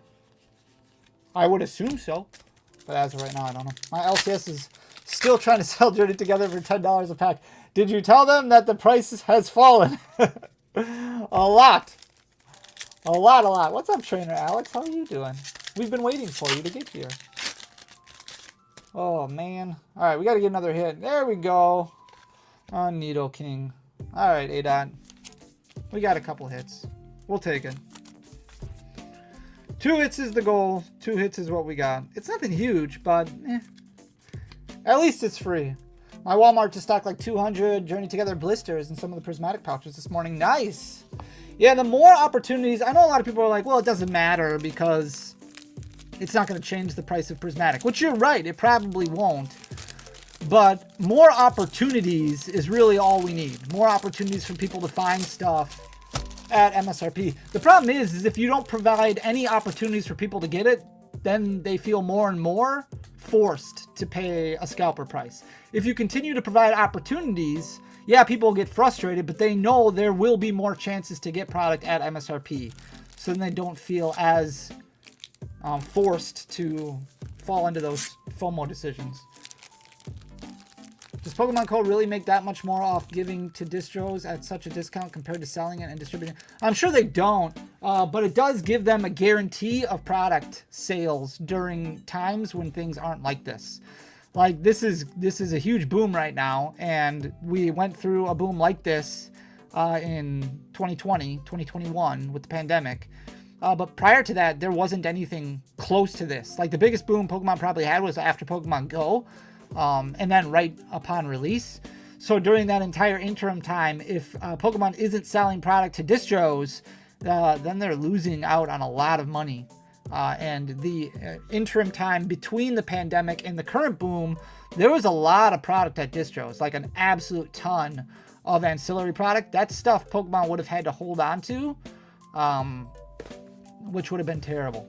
I would assume so, but as of right now, I don't know. My LCS is still trying to sell Journey Together for $10 a pack. Did you tell them that the price has fallen? A lot. What's up, Trainer Alex? How are you doing? We've been waiting for you to get here. Oh, man. All right, we got to get another hit. There we go. On Needle King. All right, A-Dot. We got a couple hits. We'll take it. 2 hits is the goal. 2 hits is what we got. It's nothing huge, but at least it's free. My Walmart just stocked like 200 Journey Together blisters and some of the prismatic pouches this morning. Nice. Yeah, the more opportunities. I know a lot of people are like, well, it doesn't matter because it's not going to change the price of prismatic, which you're right. It probably won't. But more opportunities is really all we need. More opportunities for people to find stuff at MSRP. The problem is if you don't provide any opportunities for people to get it, then they feel more and more forced to pay a scalper price. If you continue to provide opportunities, yeah, people get frustrated, but they know there will be more chances to get product at MSRP. So then they don't feel as forced to fall into those FOMO decisions. Does Pokemon Co. really make that much more off giving to distros at such a discount compared to selling it and distributing? I'm sure they don't, but it does give them a guarantee of product sales during times when things aren't like this. Like this is a huge boom right now, and we went through a boom like this in 2020, 2021 with the pandemic. But prior to that, there wasn't anything close to this. Like the biggest boom Pokemon probably had was after Pokemon Go. And then right upon release. So during that entire interim time, if Pokemon isn't selling product to distros, then they're losing out on a lot of money. And the interim time between the pandemic and the current boom, there was a lot of product at distros, like an absolute ton of ancillary product. That stuff Pokemon would have had to hold on to, which would have been terrible.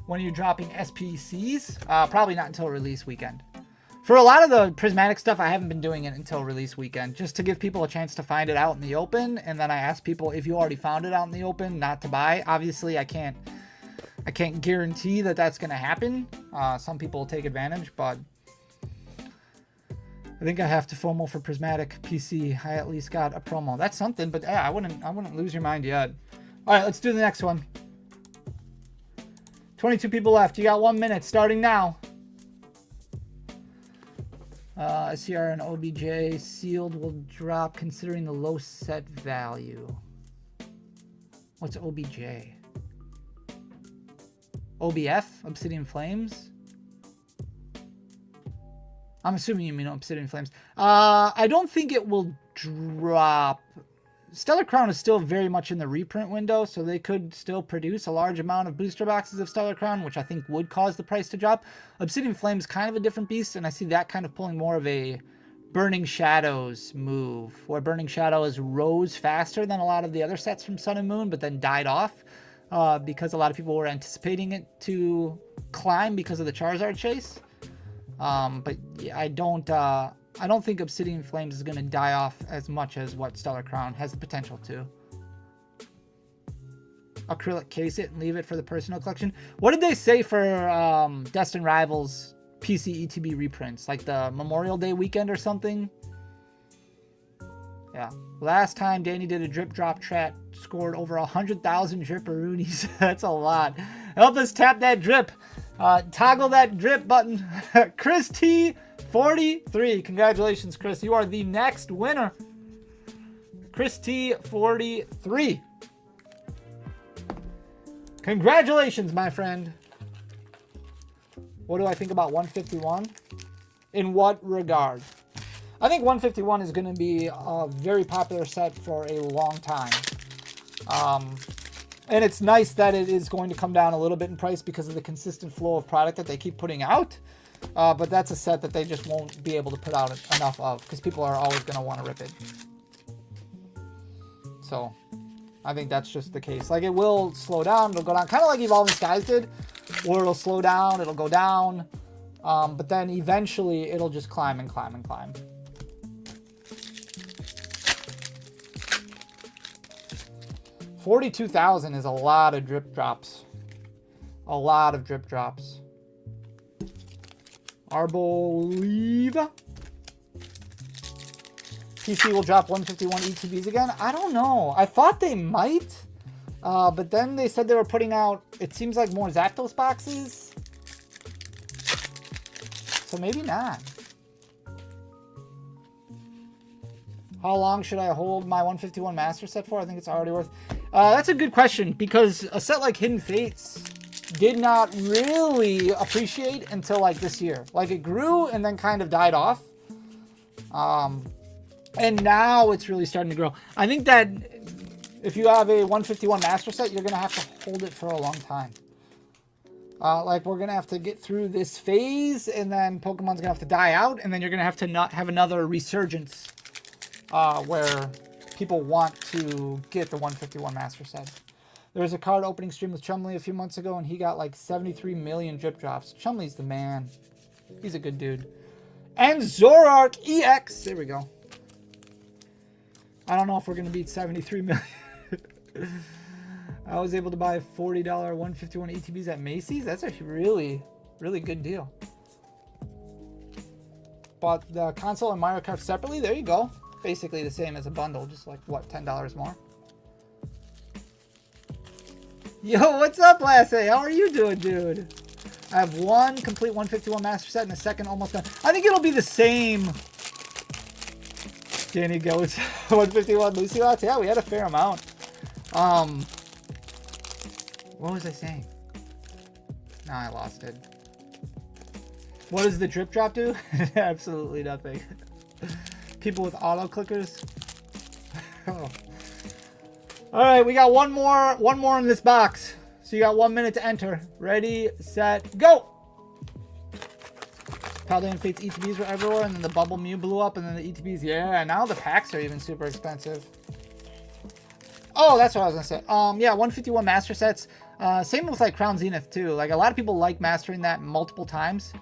When you're dropping SPCs, probably not until release weekend. For a lot of the prismatic stuff, I haven't been doing it until release weekend, just to give people a chance to find it out in the open. And then I ask people if you already found it out in the open, not to buy. Obviously, I can't guarantee that that's going to happen. Some people will take advantage, but I think I have to FOMO for prismatic PC. I at least got a promo. That's something, but yeah, I wouldn't lose your mind yet. All right, let's do the next one. 22 people left. You got 1 minute starting now. SCR and OBJ sealed will drop considering the low set value. What's OBJ? OBF? Obsidian Flames? I'm assuming you mean Obsidian Flames. I don't think it will drop. Stellar Crown is still very much in the reprint window, so they could still produce a large amount of booster boxes of Stellar Crown, which I think would cause the price to drop. Obsidian Flame is kind of a different beast, and I see that kind of pulling more of a Burning Shadows move, where Burning Shadows rose faster than a lot of the other sets from Sun and Moon, but then died off because a lot of people were anticipating it to climb because of the Charizard chase. But yeah, I don't think Obsidian Flames is going to die off as much as what Stellar Crown has the potential to. Acrylic case it and leave it for the personal collection. What did they say for Destined Rivals PC ETB reprints? Like the Memorial Day weekend or something? Yeah. Last time Danny did a drip drop chat, scored over 100,000 dripperoonies. That's a lot. Help us tap that drip. Toggle that drip button. Chris T 43. Congratulations, Chris. You are the next winner. Chris T 43. Congratulations, my friend. What do I think about 151? In what regard? I think 151 is going to be a very popular set for a long time. And it's nice that it is going to come down a little bit in price because of the consistent flow of product that they keep putting out. But that's a set that they just won't be able to put out enough of because people are always going to want to rip it. So I think that's just the case. Like it will slow down, it'll go down, kind of like Evolving Skies did, where it'll slow down, it'll go down, but then eventually it'll just climb and climb and climb. $42,000 is a lot of drip drops. A lot of drip drops. Arboliva. PC will drop 151 ETBs again. I don't know. I thought they might, But then they said they were putting out, it seems like, more Zapdos boxes. So maybe not. How long should I hold my 151 Master set for? I think it's already worth... that's a good question, because a set like Hidden Fates did not really appreciate until like this year. Like it grew and then kind of died off. And now it's really starting to grow. I think that if you have a 151 Master set, you're going to have to hold it for a long time. Like we're going to have to get through this phase, and then Pokemon's going to have to die out, and then you're going to have to not have another resurgence where people want to get the 151 Master set. There was a card opening stream with Chumley a few months ago, and he got like 73 million drip drops. Chumley's the man. He's a good dude. And Zoroark EX. There we go. I don't know if we're going to beat 73 million. I was able to buy $40 151 ETBs at Macy's. That's a really, really good deal. Bought the console and Mario Kart separately. There you go. Basically the same as a bundle. Just like, what, $10 more? Yo, what's up, Lasse? How are you doing, dude? I have one complete 151 Master set and a second almost done. I think it'll be the same. Danny goes 151 Lucy lots. Yeah, we had a fair amount. What was I saying? No, I lost it. What does the drip drop do? Absolutely nothing. People with auto clickers. Oh. All right, we got one more in this box. So you got 1 minute to enter. Ready, set, go. Paladin Fates ETBs were everywhere, and then the Bubble Mew blew up, and then the ETBs, yeah, now the packs are even super expensive. Oh, that's what I was gonna say. Yeah, 151 Master sets. Same with like Crown Zenith too. Like a lot of people like mastering that multiple times.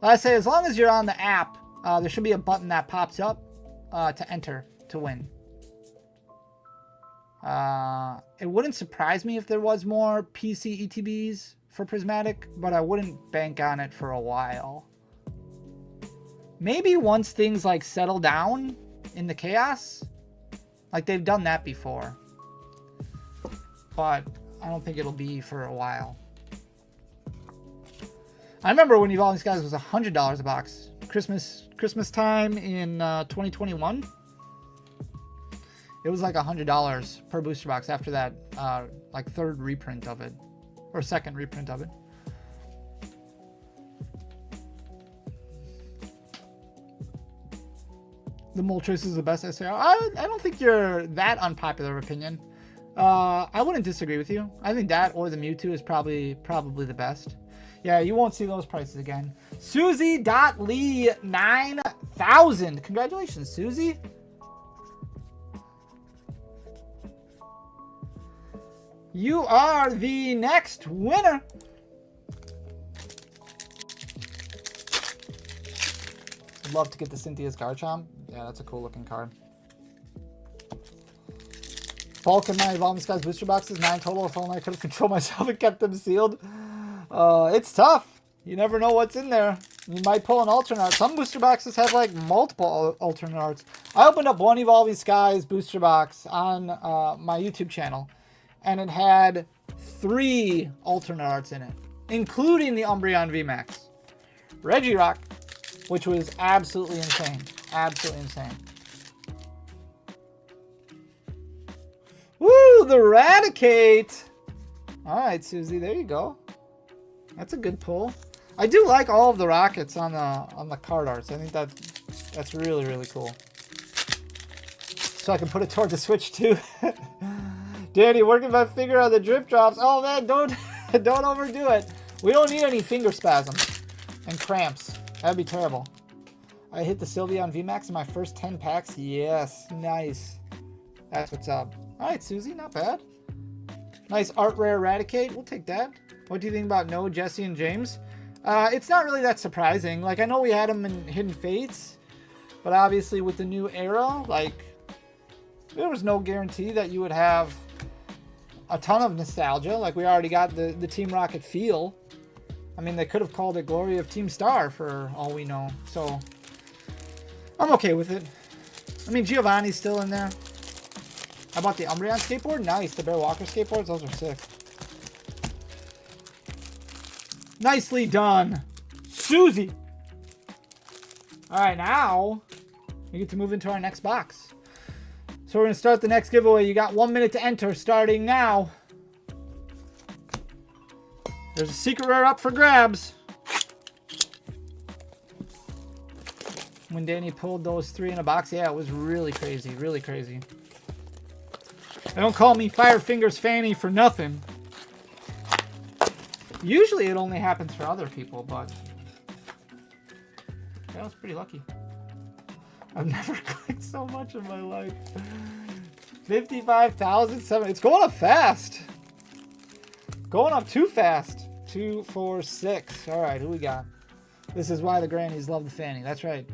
I say as long as you're on the app, there should be a button that pops up to enter to win. It wouldn't surprise me if there was more PC ETBs for Prismatic, but I wouldn't bank on it for a while. Maybe once things like settle down in the chaos, like they've done that before, but I don't think it'll be for a while. I remember when Evolving Skies was $100 a box. Christmas time in 2021. It was like $100 per booster box after that like third reprint of it, or second reprint of it. The Moltres is the best SAR. I don't think you're that unpopular opinion. I wouldn't disagree with you. I think that or the Mewtwo is probably the best. Yeah, you won't see those prices again. Susie.Lee 9000. Congratulations, Susie. You are the next winner. Love to get the Cynthia's Garchomp. Yeah, that's a cool looking card. Bulk of my Evolving Skies booster boxes, 9 total. If only I could have controlled myself and kept them sealed. It's tough. You never know what's in there. You might pull an alternate art. Some booster boxes have like multiple alternate arts. I opened up one Evolving Skies booster box on my YouTube channel, and it had 3 alternate arts in it, including the Umbreon VMAX. Regirock, which was absolutely insane. Absolutely insane. Woo, the Raticate. All right, Susie, there you go. That's a good pull. I do like all of the rockets on the card arts. I think that's really, really cool. So I can put it toward the Switch too. Danny, working my finger on the drip drops. Oh man, don't overdo it. We don't need any finger spasms and cramps. That'd be terrible. I hit the Sylveon VMAX in my first 10 packs. Yes, nice. That's what's up. All right, Susie, not bad. Nice art rare Raticate. We'll take that. What do you think about Noah, Jesse, and James? It's not really that surprising. Like, I know we had them in Hidden Fates, but obviously with the new era, like, there was no guarantee that you would have a ton of nostalgia. Like, we already got the Team Rocket feel. I mean, they could have called it Glory of Team Star for all we know. So, I'm okay with it. I mean, Giovanni's still in there. How about the Umbreon skateboard? Nice. The Bear Walker skateboards. Those are sick. Nicely done, Susie. All right, now we get to move into our next box. So we're going to start the next giveaway. You got 1 minute to enter starting now. There's a secret rare up for grabs. When Danny pulled those 3 in a box, yeah, it was really crazy, really crazy. Don't call me Firefingers Fanny for nothing. Usually it only happens for other people, but that was pretty lucky. I've never clicked so much in my life. 55,007. It's going up fast. Going up too fast. 2, 4, 6. All right, who we got? This is why the grannies love the fanny. That's right.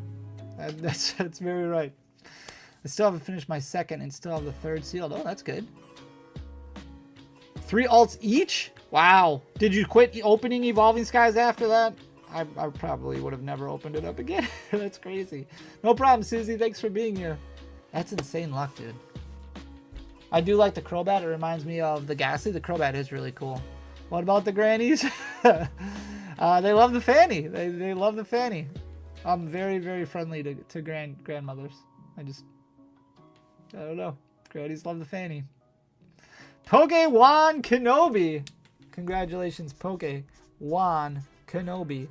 That's very right. I still haven't finished my second and still have the third sealed. Oh, that's good. 3 alts each? Wow. Did you quit opening Evolving Skies after that? I probably would have never opened it up again. That's crazy. No problem, Susie. Thanks for being here. That's insane luck, dude. I do like the Crobat. It reminds me of the Ghastly. The Crobat is really cool. What about the grannies? They love the fanny. They love the fanny. I'm very, very friendly to grandmothers. I don't know. Grannies love the fanny. Pokemon Kenobi. Congratulations, Pokemon Kenobi.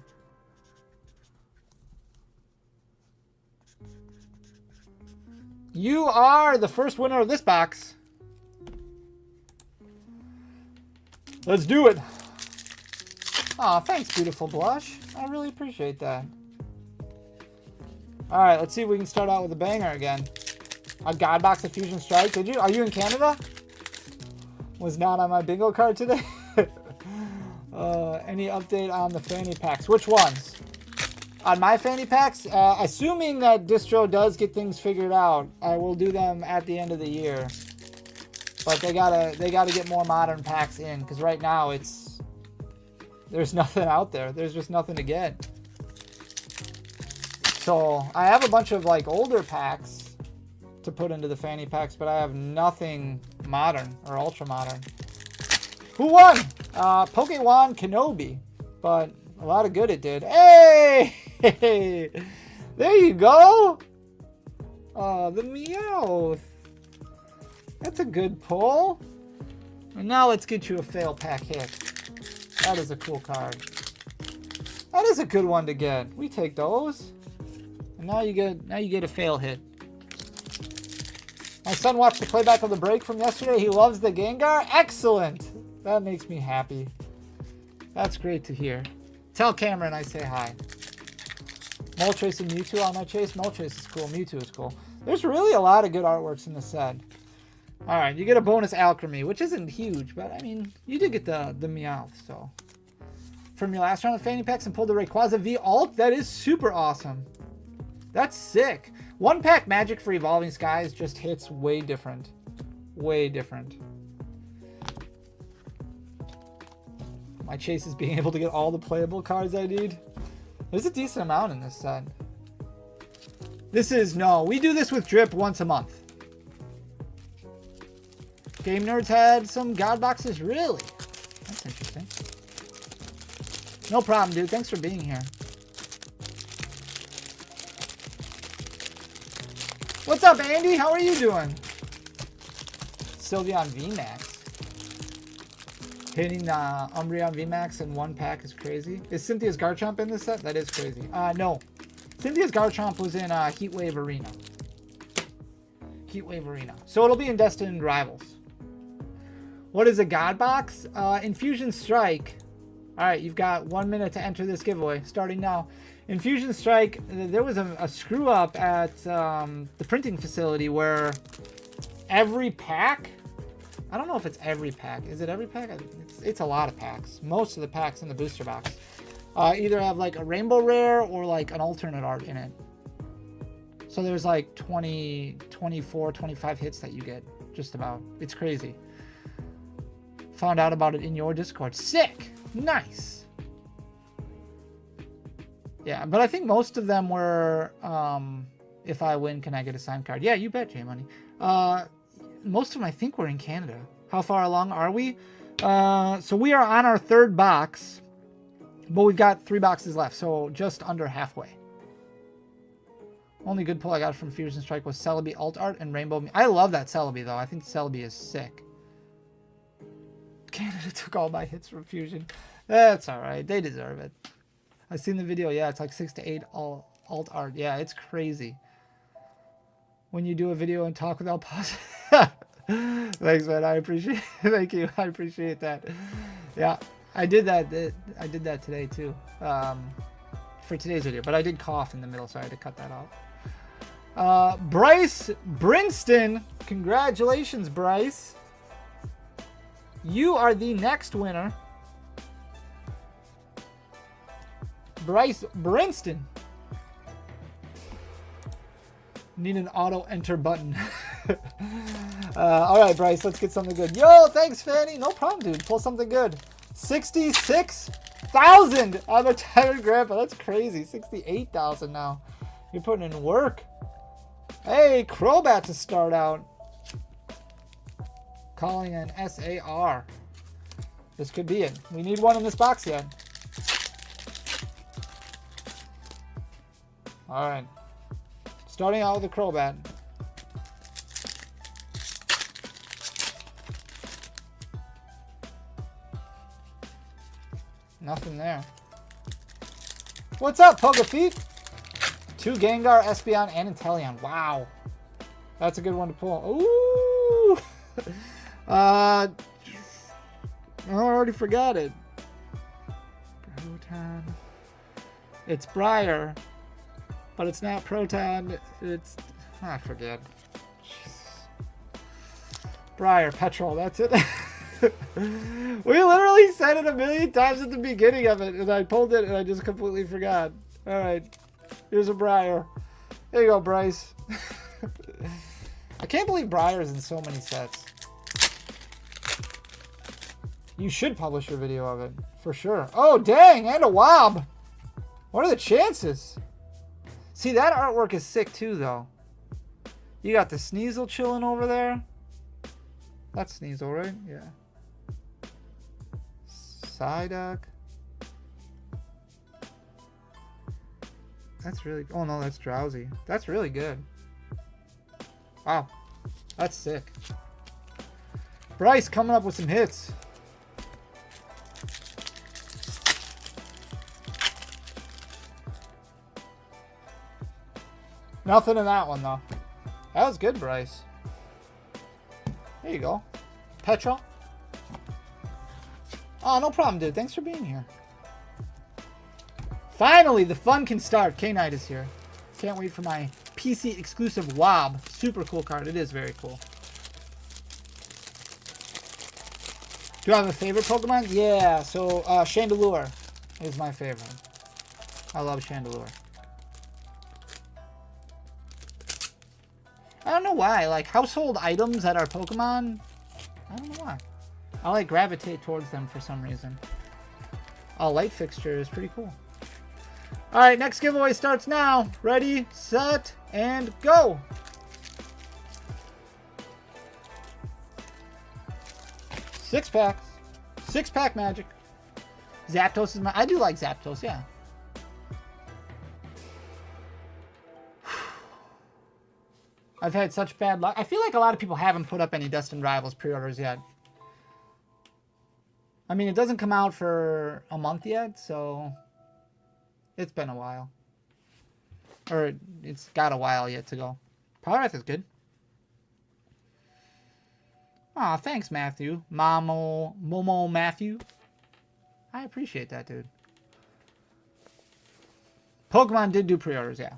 You are the first winner of this box. Let's do it. Aw, thanks, beautiful blush. I really appreciate that. All right, let's see if we can start out with a banger again. A God Box of Fusion Strike. Did you? Are you in Canada? Was not on my bingo card today. Any update on the fanny packs? Which ones? On my fanny packs, assuming that Distro does get things figured out, I will do them at the end of the year. But they gotta get more modern packs in, because right now there's nothing out there. There's just nothing to get. So I have a bunch of like older packs to put into the fanny packs, but I have nothing modern or ultra modern. Who won? Pokemon Kenobi, but a lot of good it did. Hey, there you go. Oh, the Meowth. That's a good pull. And now let's get you a fail pack hit. That is a cool card. That is a good one to get. We take those. And now you get a fail hit. My son watched the playback of the break from yesterday. He loves the Gengar. Excellent. That makes me happy. That's great to hear. Tell Cameron I say hi. Moltres and Mewtwo on my chase. Moltres is cool. Mewtwo is cool. There's really a lot of good artworks in the set. All right, you get a bonus Alchemy, which isn't huge, but I mean, you did get the Meowth, so. From your last round of fanny packs and pulled the Rayquaza V alt, that is super awesome. That's sick. 1-pack Magic for Evolving Skies just hits way different. Way different. My chase is being able to get all the playable cards I need. There's a decent amount in this set. No, we do this with Drip once a month. Game Nerds had some God Boxes, really? That's interesting. No problem, dude. Thanks for being here. What's up, Andy? How are you doing? Sylveon VMAX. Hitting Umbreon VMAX in 1 pack is crazy. Is Cynthia's Garchomp in this set? That is crazy. No. Cynthia's Garchomp was in Heatwave Arena. Heatwave Arena. So it'll be in Destined Rivals. What is a God Box? Infusion Strike. Alright, you've got 1 minute to enter this giveaway, starting now. Infusion Strike, there was a screw up at the printing facility where every pack, I don't know if it's every pack. Is it every pack? It's a lot of packs. Most of the packs in the booster box either have like a rainbow rare or like an alternate art in it. So there's like 20, 24, 25 hits that you get, just about. It's crazy. Found out about it in your Discord. Sick! Nice! Yeah, but I think most of them were, if I win, can I get a signed card? Yeah, you bet, J-Money. most of them I think were in Canada. How far along are we? So we are on our 3rd box, but we've got 3 boxes left, so just under halfway. Only good pull I got from Fusion Strike was Celebi Alt Art and Rainbow. I love that Celebi though. I think Celebi is sick. Canada took all my hits from Fusion. That's alright. They deserve it. I've seen the video. Yeah, it's like 6 to 8 alt art. Yeah, it's crazy. When you do a video and talk without pause. Thanks, man. I appreciate it. Thank you. I appreciate that. Yeah, I did that. I did that today too. For today's video, but I did cough in the middle, so I had to cut that out. Bryce Brinston. Congratulations, Bryce. You are the next winner. Bryce Brinston. Need an auto enter button. All right, Bryce, let's get something good. Yo, thanks, Fanny. No problem, dude. Pull something good. 66,000 on a Tired Grandpa. That's crazy. 68,000 now. You're putting in work. Hey, Crobat to start out. Calling an SAR. This could be it. We need one in this box yet. All right. Starting out with the Crobat. Nothing there. What's up, Pokefeet? 2 Gengar, Espeon, and Inteleon. Wow. That's a good one to pull. Ooh. I already forgot it. Proton. It's Briar. But it's not Proton. It's... I forget. Jesus. Briar, Petrol. That's it. We literally said it a million times at the beginning of it, and I pulled it, and I just completely forgot. All right, here's a Briar. There you go, Bryce. I can't believe Briar's in so many sets. You should publish your video of it, for sure. Oh, dang, and a Wob. What are the chances? See, that artwork is sick, too, though. You got the Sneasel chilling over there. That's Sneasel, right? Yeah. Psyduck. That's really... Oh, no, that's Drowsy. That's really good. Wow. That's sick. Bryce coming up with some hits. Nothing in that one, though. That was good, Bryce. There you go. Petrol. Oh, no problem, dude. Thanks for being here. Finally, the fun can start. K-Knight is here. Can't wait for my PC exclusive Wob. Super cool card. It is very cool. Do I have a favorite Pokemon? Yeah, so Chandelure is my favorite. I love Chandelure. I don't know why. Like, household items that are Pokemon, I don't know why. I like gravitate towards them for some reason. A light fixture is pretty cool. Alright, next giveaway starts now. Ready, set, and go! Six packs. 6-pack magic. Zapdos is my... I do like Zapdos, yeah. I've had such bad luck. I feel like a lot of people haven't put up any Destined Rivals pre-orders yet. I mean, it doesn't come out for a month yet, so it's been a while. Or it's got a while yet to go. Poliwrath is good. Aw, thanks, Matthew. Momo Matthew. I appreciate that, dude. Pokemon did do pre-orders, yeah.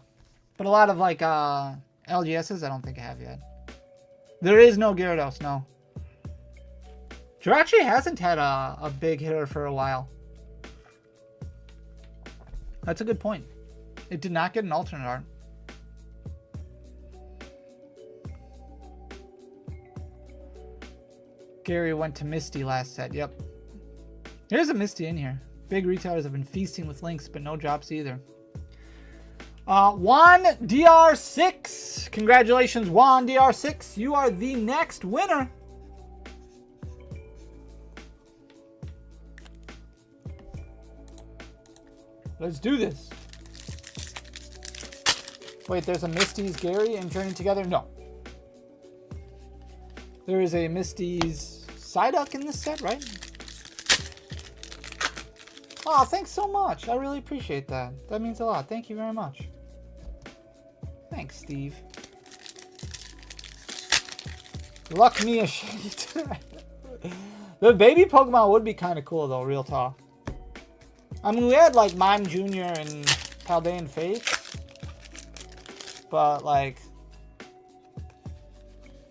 But a lot of, like, LGSs, I don't think I have yet. There is no Gyarados, no. Jirachi hasn't had a big hitter for a while. That's a good point. It did not get an alternate art. Gary went to Misty last set, yep. There's a Misty in here. Big retailers have been feasting with links, but no drops either. Juan DR6. Congratulations, Juan DR6. You are the next winner. Let's do this. Wait, there's a Misty's Gary and Journey Together? No. There is a Misty's Psyduck in this set, right? Oh, thanks so much. I really appreciate that. That means a lot. Thank you very much. Thanks, Steve. Luck me a shade. The baby Pokemon would be kind of cool, though, real talk. I mean, we had, like, Mime Jr. and Paldean Faith. But, like,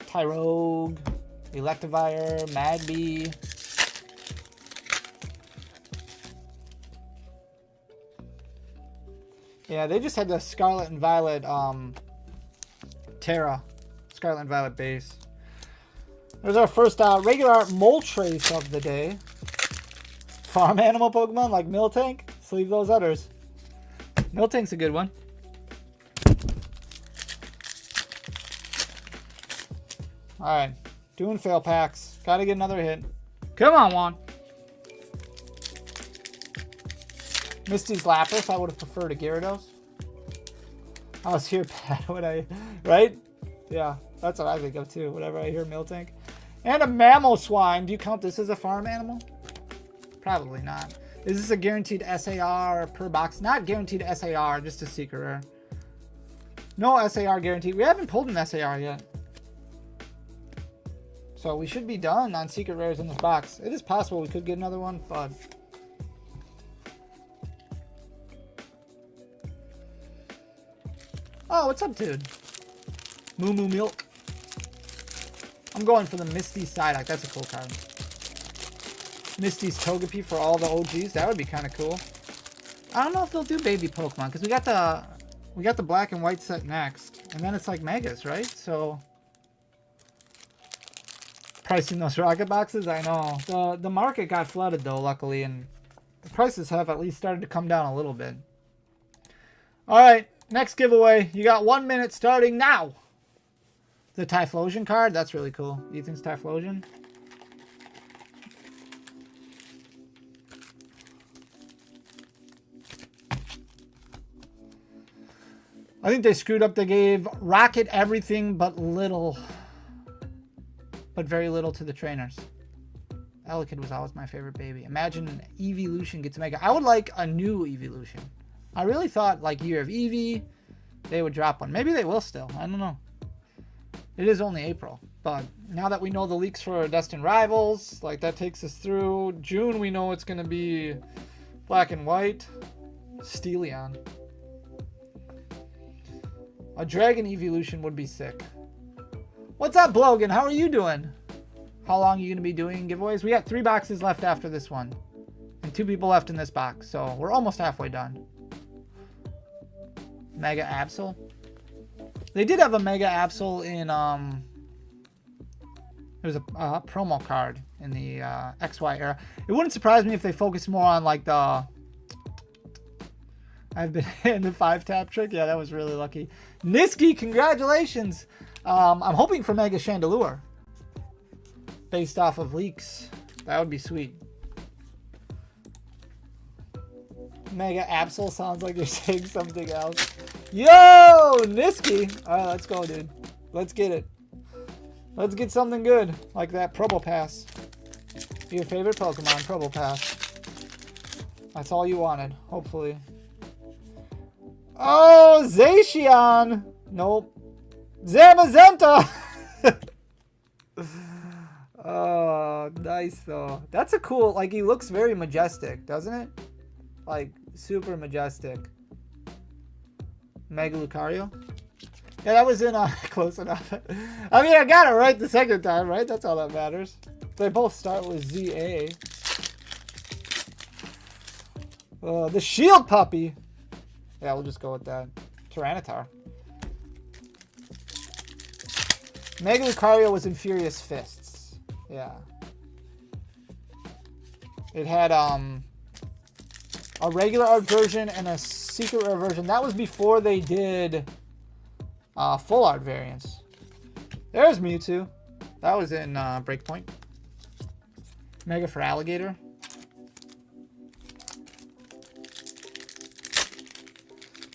Tyrogue, Electivire, Magby. Yeah, they just had the Scarlet and Violet Terra. Scarlet and Violet base. There's our first regular Moltres of the day. Farm animal Pokemon like Miltank. Sleeve those udders. Miltank's a good one. Alright. Doing fail packs. Gotta get another hit. Come on, Juan. Misty's Lapras. I would have preferred a Gyarados. I was here, Pat. Would I? Right? Yeah. That's what I think of, too. Whenever I hear Miltank. And a Mamoswine. Do you count this as a farm animal? Probably not. Is this a guaranteed SAR per box? Not guaranteed SAR, just a secret rare. No SAR guaranteed. We haven't pulled an SAR yet. So we should be done on secret rares in this box. It is possible we could get another one, but... Oh, what's up, dude? Moo Moo Milk. I'm going for the Misty Psyduck. That's a cool card. Misty's Togepi for all the OGs. That would be kind of cool. I don't know if they'll do baby Pokemon because we got the black and white set next, and then it's like Megas, right? So pricing those rocket boxes, I know the market got flooded though, luckily, and the prices have at least started to come down a little bit. All right, next giveaway. You got 1 minute starting now. The Typhlosion card. That's really cool. Ethan's Typhlosion. I think they screwed up. They gave Rocket everything but little. But very little to the trainers. Elekid was always my favorite baby. Imagine an Evolution gets Mega. I would like a new Evolution. I really thought like Year of Eevee, they would drop one. Maybe they will still. I don't know. It is only April. But now that we know the leaks for Destined Rivals, like that takes us through June, we know it's going to be black and white. Steelion. A Dragon Evolution would be sick. What's up, Blogan? How are you doing? How long are you going to be doing giveaways? We got 3 boxes left after this one. And 2 people left in this box. So we're almost halfway done. Mega Absol. They did have a Mega Absol in... There was a promo card in the XY era. It wouldn't surprise me if they focused more on like the... I've been in the 5-tap trick. Yeah, that was really lucky. Niski, congratulations. I'm hoping for Mega Chandelure. Based off of leaks. That would be sweet. Mega Absol sounds like you're saying something else. Yo, Niski. All right, let's go, dude. Let's get it. Let's get something good. Like that Probopass. Your favorite Pokemon, Probopass. That's all you wanted, hopefully. Oh, Zacian. Nope. Zamazenta. Oh, nice though. That's a cool, like he looks very majestic, doesn't it? Like super majestic. Mega Lucario. Yeah, that was in close enough. I mean, I got it right the second time, right? That's all that matters. They both start with ZA. The Shield Puppy. Yeah, we'll just go with that. Tyranitar. Mega Lucario was in Furious Fists. Yeah. It had a regular art version and a secret rare version. That was before they did full art variants. There's Mewtwo. That was in Breakpoint. Mega for Alligator.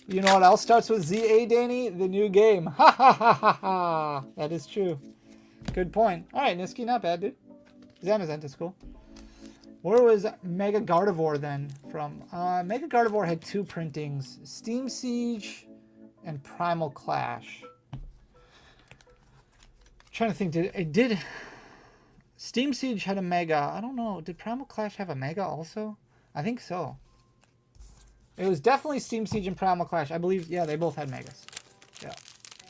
You know what else starts with ZA, Danny? The new game. Ha ha ha ha ha. That is true. Good point. All right, Niski, not bad, dude. Zamazenta's cool. Where was Mega Gardevoir then from? Mega Gardevoir had 2 printings. Steam Siege and Primal Clash. I'm trying to think, did Steam Siege had a Mega? I don't know. Did Primal Clash have a Mega also? I think so. It was definitely Steam Siege and Primal Clash. I believe, yeah, they both had Megas. Yeah.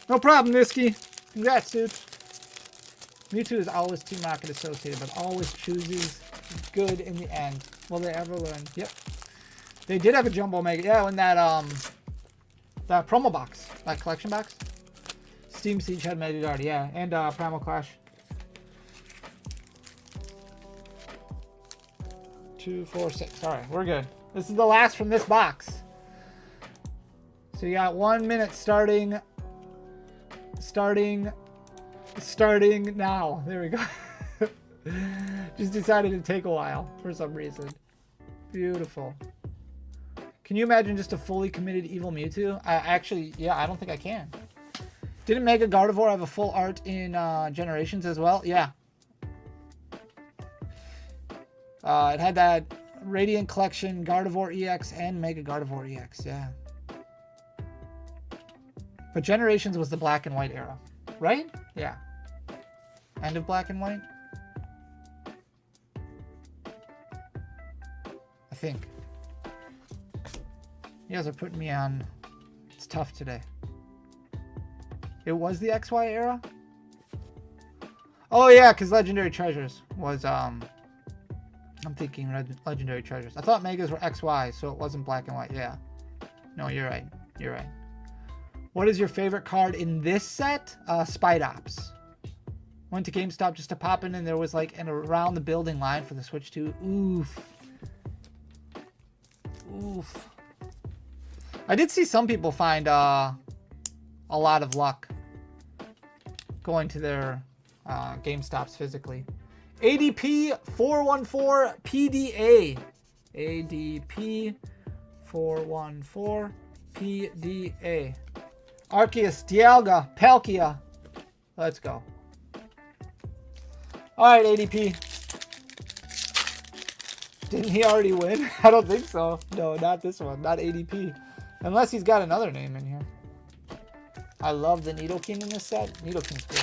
No problem, Niski. Congrats, dude. Mewtwo is always Team Rocket associated, but always chooses good in the end. Will they ever learn? Yep. They did have a Jumbo Mega. Yeah, in that promo box. That collection box. Steam Siege had Mega Guard, yeah. And Primal Clash. 2, 4, 6. Alright, we're good. This is the last from this box. So you got 1 minute starting now. There we go. Just decided to take a while for some reason. Beautiful. Can you imagine just a fully committed evil Mewtwo? Yeah, I don't think I can. Didn't Mega Gardevoir have a full art in Generations as well? Yeah. It had that Radiant Collection, Gardevoir EX, and Mega Gardevoir EX, yeah. But Generations was the black and white era, right? Yeah. End of black and white? I think. You guys are putting me on. It's tough today. It was the XY era? Oh yeah, because Legendary Treasures was, I'm thinking Legendary Treasures. I thought Megas were XY, so it wasn't black and white. Yeah. No, you're right. You're right. What is your favorite card in this set? Spidops. Went to GameStop just to pop in, and there was like an around the building line for the Switch 2. Oof. Oof. I did see some people find a lot of luck going to their GameStops physically. ADP 414 PDA. ADP 414 PDA. Arceus, Dialga, Palkia. Let's go. Alright, ADP. Didn't he already win? I don't think so. No, not this one. Not ADP. Unless he's got another name in here. I love the Nidoking in this set. Nidoking's cool.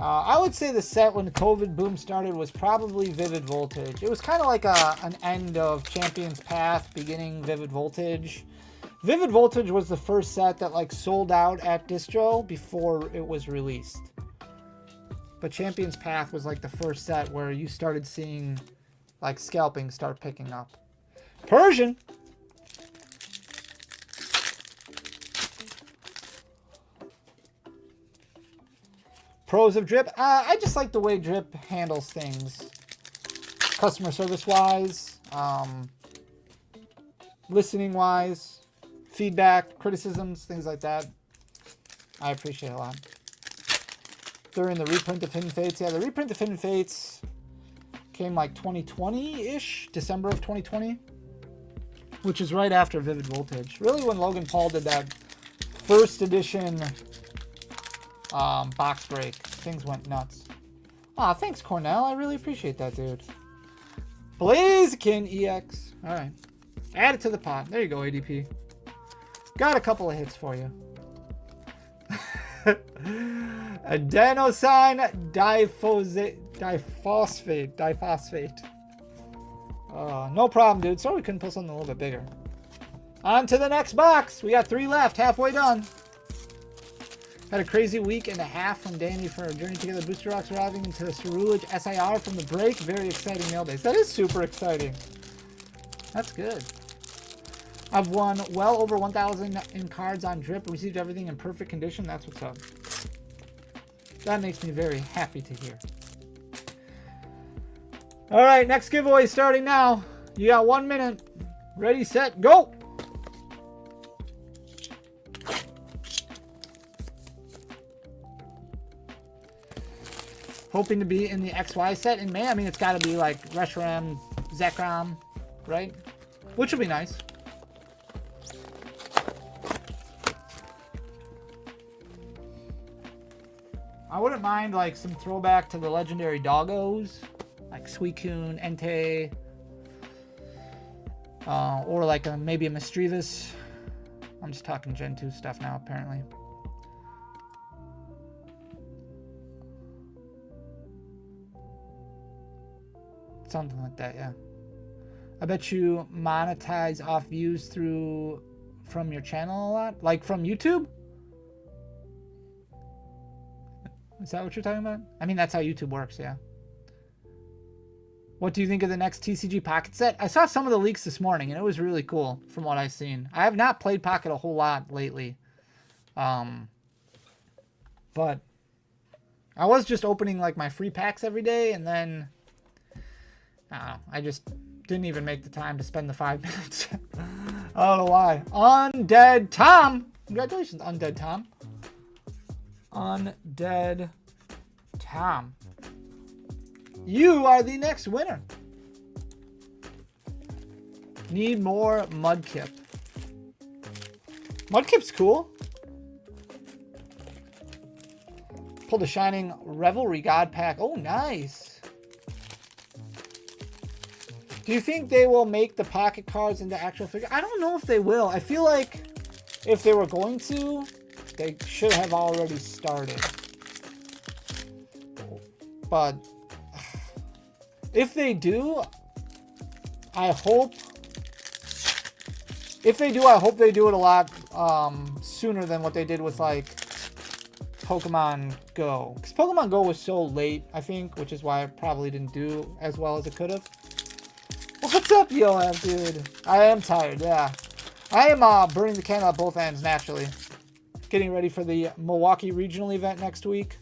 I would say the set when the COVID boom started was probably Vivid Voltage. It was kind of like an end of Champion's Path, beginning Vivid Voltage. Vivid Voltage was the first set that like sold out at Distro before it was released. But Champion's Path was like the first set where you started seeing like scalping start picking up. Persian. Pros of Drip. I just like the way Drip handles things. Customer service wise, listening wise, feedback, criticisms, things like that. I appreciate a lot. During the reprint of Hidden Fates. Yeah, the reprint of Hidden Fates came like 2020-ish, December of 2020, which is right after Vivid Voltage. Really when Logan Paul did that first edition box break, things went nuts. Aw, thanks Cornell, I really appreciate that, dude. Blaziken EX. Alright. Add it to the pot. There you go, ADP. Got a couple of hits for you. Adenosine diphosphate. No problem, dude. Sorry we couldn't pull something a little bit bigger. On to the next box. We got 3 left. Halfway done. Had a crazy week and a half from Danny for a Journey Together booster rocks arriving into the Cerulege SIR from the break. Very exciting mail days. That is super exciting. That's good. I've won well over 1,000 in cards on Drip. Received everything in perfect condition. That's what's up. That makes me very happy to hear. All right, next giveaway starting now. You got 1 minute. Ready, set, go. Hoping to be in the XY set in May. I mean, it's got to be like Reshiram, Zekrom, right? Which will be nice. I wouldn't mind like some throwback to the legendary doggos, like Suicune, Entei, or like maybe a Mischievous. I'm just talking Gen 2 stuff now, apparently. Something like that, yeah. I bet you monetize off views from your channel a lot? Like from YouTube? Is that what you're talking about? I mean, that's how YouTube works, yeah. What do you think of the next TCG Pocket set? I saw some of the leaks this morning, and it was really cool from what I've seen. I have not played Pocket a whole lot lately. But I was just opening like my free packs every day, and then I don't know, I just didn't even make the time to spend the 5 minutes. I don't know why. Undead Tom! Congratulations, Undead Tom. Undead Tom. You are the next winner. Need more Mudkip. Mudkip's cool. Pulled a Shining Revelry God Pack. Oh, nice. Do you think they will make the pocket cards into actual figures? I don't know if they will. I feel like if they were going to, they should have already started. But if they do, I hope... If they do, I hope they do it a lot sooner than what they did with, like, Pokemon Go. Because Pokemon Go was so late, I think, which is why it probably didn't do as well as it could have. What's up, Yoav, dude? I am tired, yeah. I am burning the candle at both ends, naturally. Getting ready for the Milwaukee regional event next week.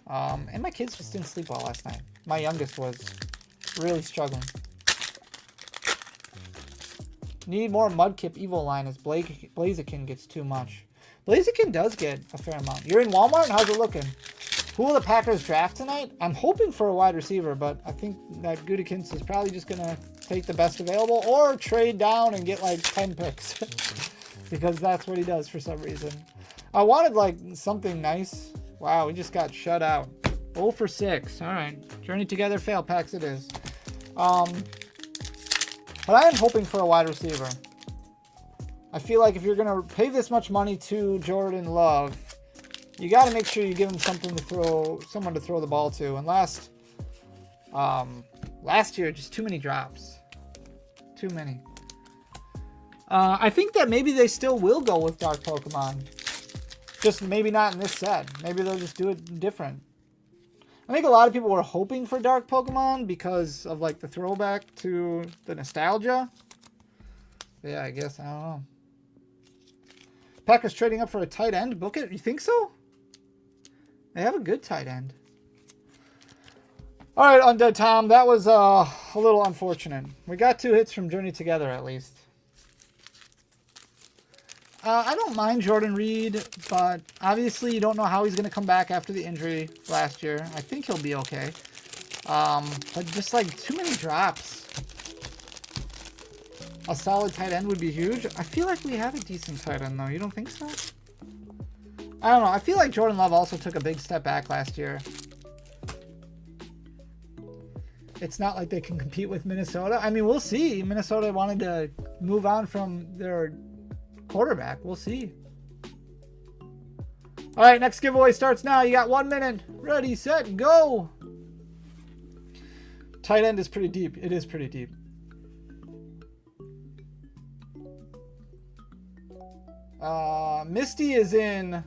And my kids just didn't sleep well last night. My youngest was really struggling. Need more Mudkip Evo line as Blaziken gets too much. Blaziken does get a fair amount. You're in Walmart? How's it looking? Who will the Packers draft tonight? I'm hoping for a wide receiver, but I think that Gudikins is probably just going to take the best available or trade down and get like 10 picks. Because that's what he does for some reason. I wanted like something nice. Wow, we just got shut out. 0 for 6. All right. Journey together, fail packs it is. But I am hoping for a wide receiver. I feel like if you're going to pay this much money to Jordan Love, you got to make sure you give him something to throw, someone to throw the ball to. And last year, just too many drops. Too many. I think that maybe they still will go with Dark Pokemon. Just maybe not in this set. Maybe they'll just do it different. I think a lot of people were hoping for Dark Pokemon because of like the throwback to the nostalgia. Yeah, I guess. I don't know. Packers trading up for a tight end. Book it. You think so? They have a good tight end. All right, Undead Tom. That was a little unfortunate. We got 2 hits from Journey Together at least. I don't mind Jordan Reed, but obviously you don't know how he's going to come back after the injury last year. I think he'll be okay. But just like too many drops. A solid tight end would be huge. I feel like we have a decent tight end though. You don't think so? I don't know. I feel like Jordan Love also took a big step back last year. It's not like they can compete with Minnesota. I mean, we'll see. Minnesota wanted to move on from their quarterback. We'll see. All right, next giveaway starts now. You got 1 minute. Ready, set, go. Tight end is pretty deep. It is pretty deep. Misty is in...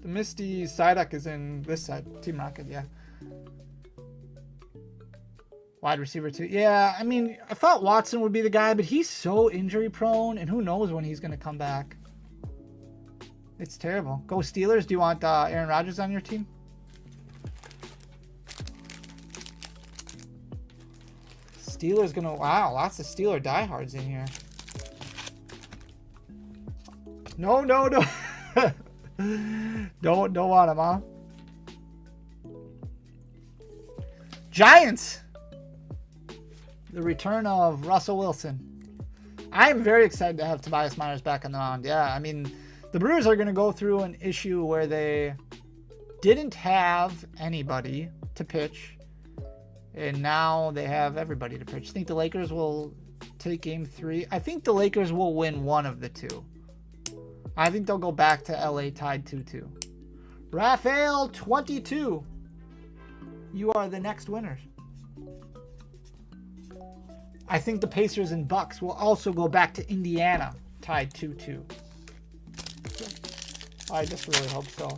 The Misty Psyduck is in this side. Team Rocket, yeah. Wide receiver too. Yeah, I mean, I thought Watson would be the guy, but he's so injury prone, and who knows when he's going to come back. It's terrible. Go Steelers. Do you want Aaron Rodgers on your team? Steelers gonna... Wow, lots of Steeler diehards in here. No, no, no. Don't want him, huh? Giants. The return of Russell Wilson. I am very excited to have Tobias Myers back on the mound. Yeah, I mean, the Brewers are going to go through an issue where they didn't have anybody to pitch, and now they have everybody to pitch. I think the Lakers will take game 3. I think the Lakers will win one of the two. I think they'll go back to LA tied 2-2. Raphael 22. You are the next winners. I think the Pacers and Bucks will also go back to Indiana tied 2-2. I just really hope so.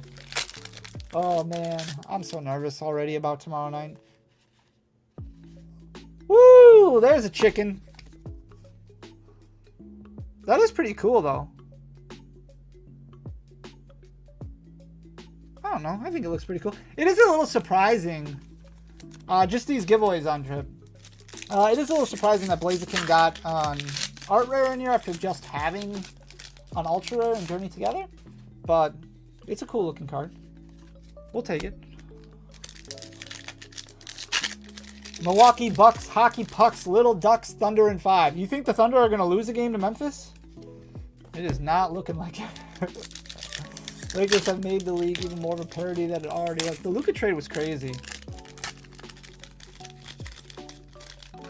Oh man, I'm so nervous already about tomorrow night. Woo! There's a chicken. That is pretty cool though. I don't know. I think it looks pretty cool. It is a little surprising. Just these giveaways on Drip. It is a little surprising that Blaziken got Art Rare in here after just having an Ultra Rare and Journey Together. But it's a cool looking card. We'll take it. Milwaukee Bucks, Hockey Pucks, Little Ducks, Thunder in 5. You think the Thunder are going to lose a game to Memphis? It is not looking like it. Lakers have made the league even more of a parody than it already was. The Luka trade was crazy.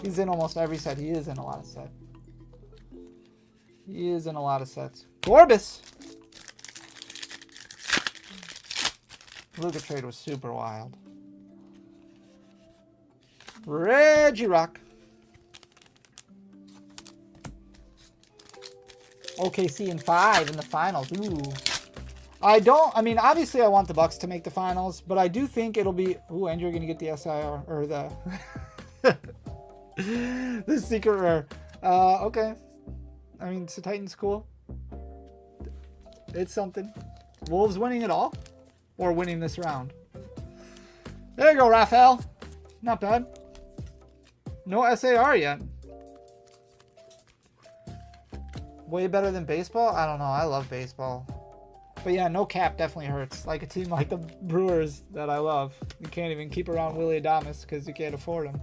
He's in almost every set. He is in a lot of sets. He is in a lot of sets. Gorbis! Luka trade was super wild. Reggie Rock. OKC in 5 in the finals. Ooh. I mean, obviously I want the Bucks to make the finals, but I do think it'll be... Ooh, and you're going to get the SIR, or the... the secret rare. Okay. I mean, it's a Titans cool. It's something. Wolves winning it all? Or winning this round? There you go, Raphael. Not bad. No SAR yet. Way better than baseball? I don't know. I love baseball. But yeah, no cap definitely hurts. Like a team like the Brewers that I love. You can't even keep around Willie Adames because you can't afford him.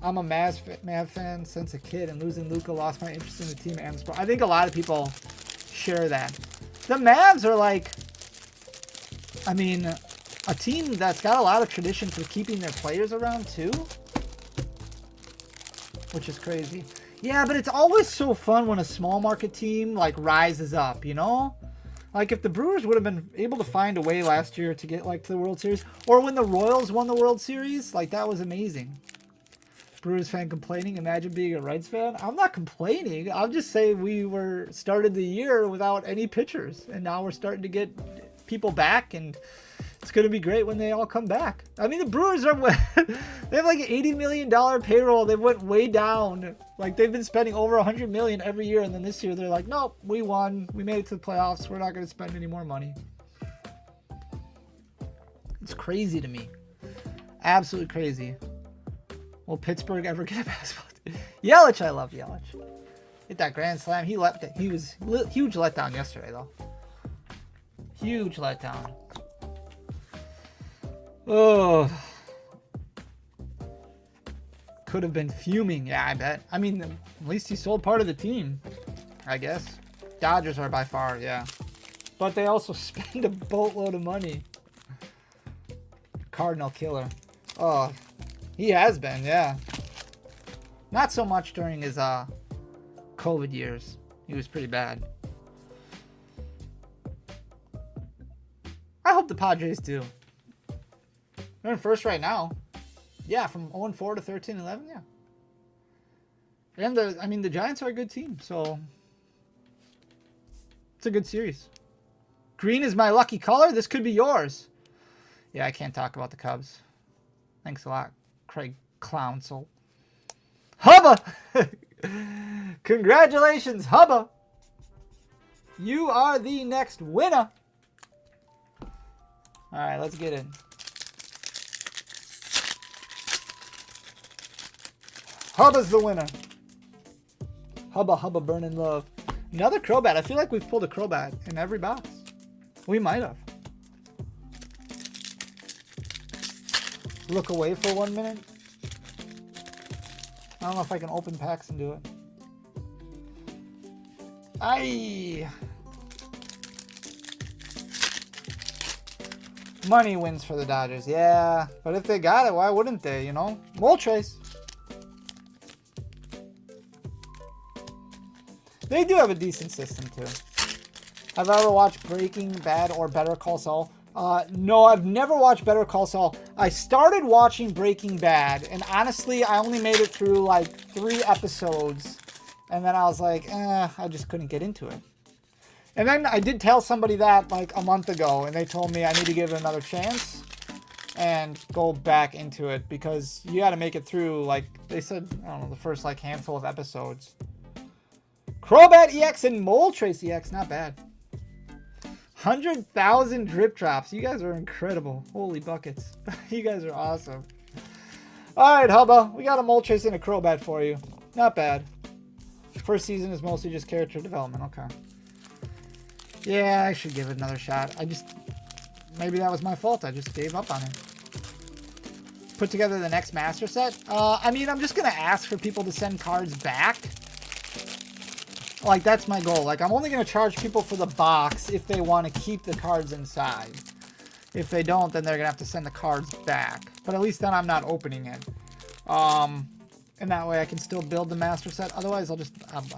I'm a Mavs fan since a kid, and losing Luka lost my interest in the team and sport. I think a lot of people share that. The Mavs are like, I mean, a team that's got a lot of tradition for keeping their players around too. Which is crazy. Yeah, but it's always so fun when a small market team like rises up, you know? Like if the Brewers would have been able to find a way last year to get like to the World Series, or when the Royals won the World Series, like that was amazing. Brewers fan complaining, imagine being a Reds fan. I'm not complaining. I'm just saying we started the year without any pitchers, and now we're starting to get people back, and it's going to be great when they all come back. I mean, the Brewers are, they have like an $80 million payroll. They went way down. Like they've been spending over $100 million every year, and then this year they're like, nope, we won. We made it to the playoffs. We're not going to spend any more money. It's crazy to me. Absolutely crazy. Will Pittsburgh ever get a basketball team? Yelich, I love Yelich. Hit that grand slam. He was huge letdown yesterday though. Huge letdown. Oh, could have been fuming. Yeah, I bet. I mean, at least he sold part of the team, I guess. Dodgers are by far, yeah. But they also spend a boatload of money. Cardinal killer. Oh, he has been, yeah. Not so much during his COVID years. He was pretty bad. I hope the Padres do. They're in first right now. Yeah, from 0-4 to 13-11, yeah. And the Giants are a good team, so it's a good series. Green is my lucky color. This could be yours. Yeah, I can't talk about the Cubs. Thanks a lot, Craig Clownsel. Hubba! Congratulations, Hubba! You are the next winner. All right, let's get in. Hubba's the winner. Hubba burning love. Another Crobat. I feel like we've pulled a Crobat in every box. We might have. Look away for 1 minute. I don't know if I can open packs and do it. Aye. Money wins for the Dodgers. Yeah, but if they got it, why wouldn't they, you know? Moltres. They do have a decent system, too. Have I ever watched Breaking Bad or Better Call Saul? No, I've never watched Better Call Saul. I started watching Breaking Bad, and honestly, I only made it through like 3 episodes. And then I was like, I just couldn't get into it. And then I did tell somebody that like a month ago, and they told me I need to give it another chance and go back into it because you got to make it through, like they said, I don't know, the first like handful of episodes. Crobat EX and Moltres EX, not bad. 100,000 drip drops. You guys are incredible. Holy buckets. You guys are awesome. All right, Hubba. We got a Moltres and a Crobat for you. Not bad. First season is mostly just character development. Okay. Yeah, I should give it another shot. Maybe that was my fault. I just gave up on it. Put together the next master set. I mean, I'm just going to ask for people to send cards back. Like, that's my goal. Like, I'm only going to charge people for the box if they want to keep the cards inside. If they don't, then they're going to have to send the cards back. But at least then I'm not opening it. And that way I can still build the master set. Otherwise, I'll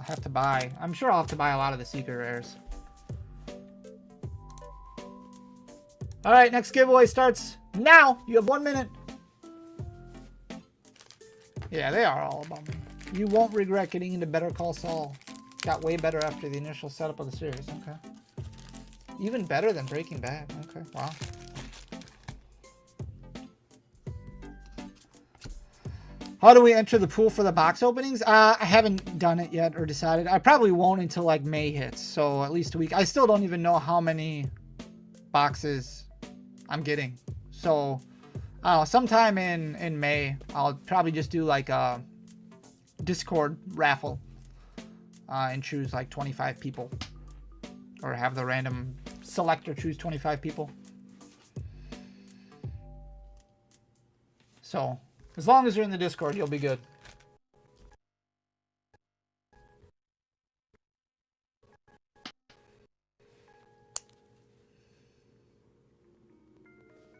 have to buy. I'm sure I'll have to buy a lot of the secret rares. All right, next giveaway starts now. You have 1 minute. Yeah, they are all about me. You won't regret getting into Better Call Saul. Got way better after the initial setup of the series. Okay. Even better than Breaking Bad. Okay, wow. How do we enter the pool for the box openings? I haven't done it yet or decided. I probably won't until like May hits. So at least a week. I still don't even know how many boxes I'm getting. So I don't know, sometime in May, I'll probably just do like a Discord raffle. And choose like 25 people. Or have the random selector choose 25 people. So, as long as you're in the Discord, you'll be good.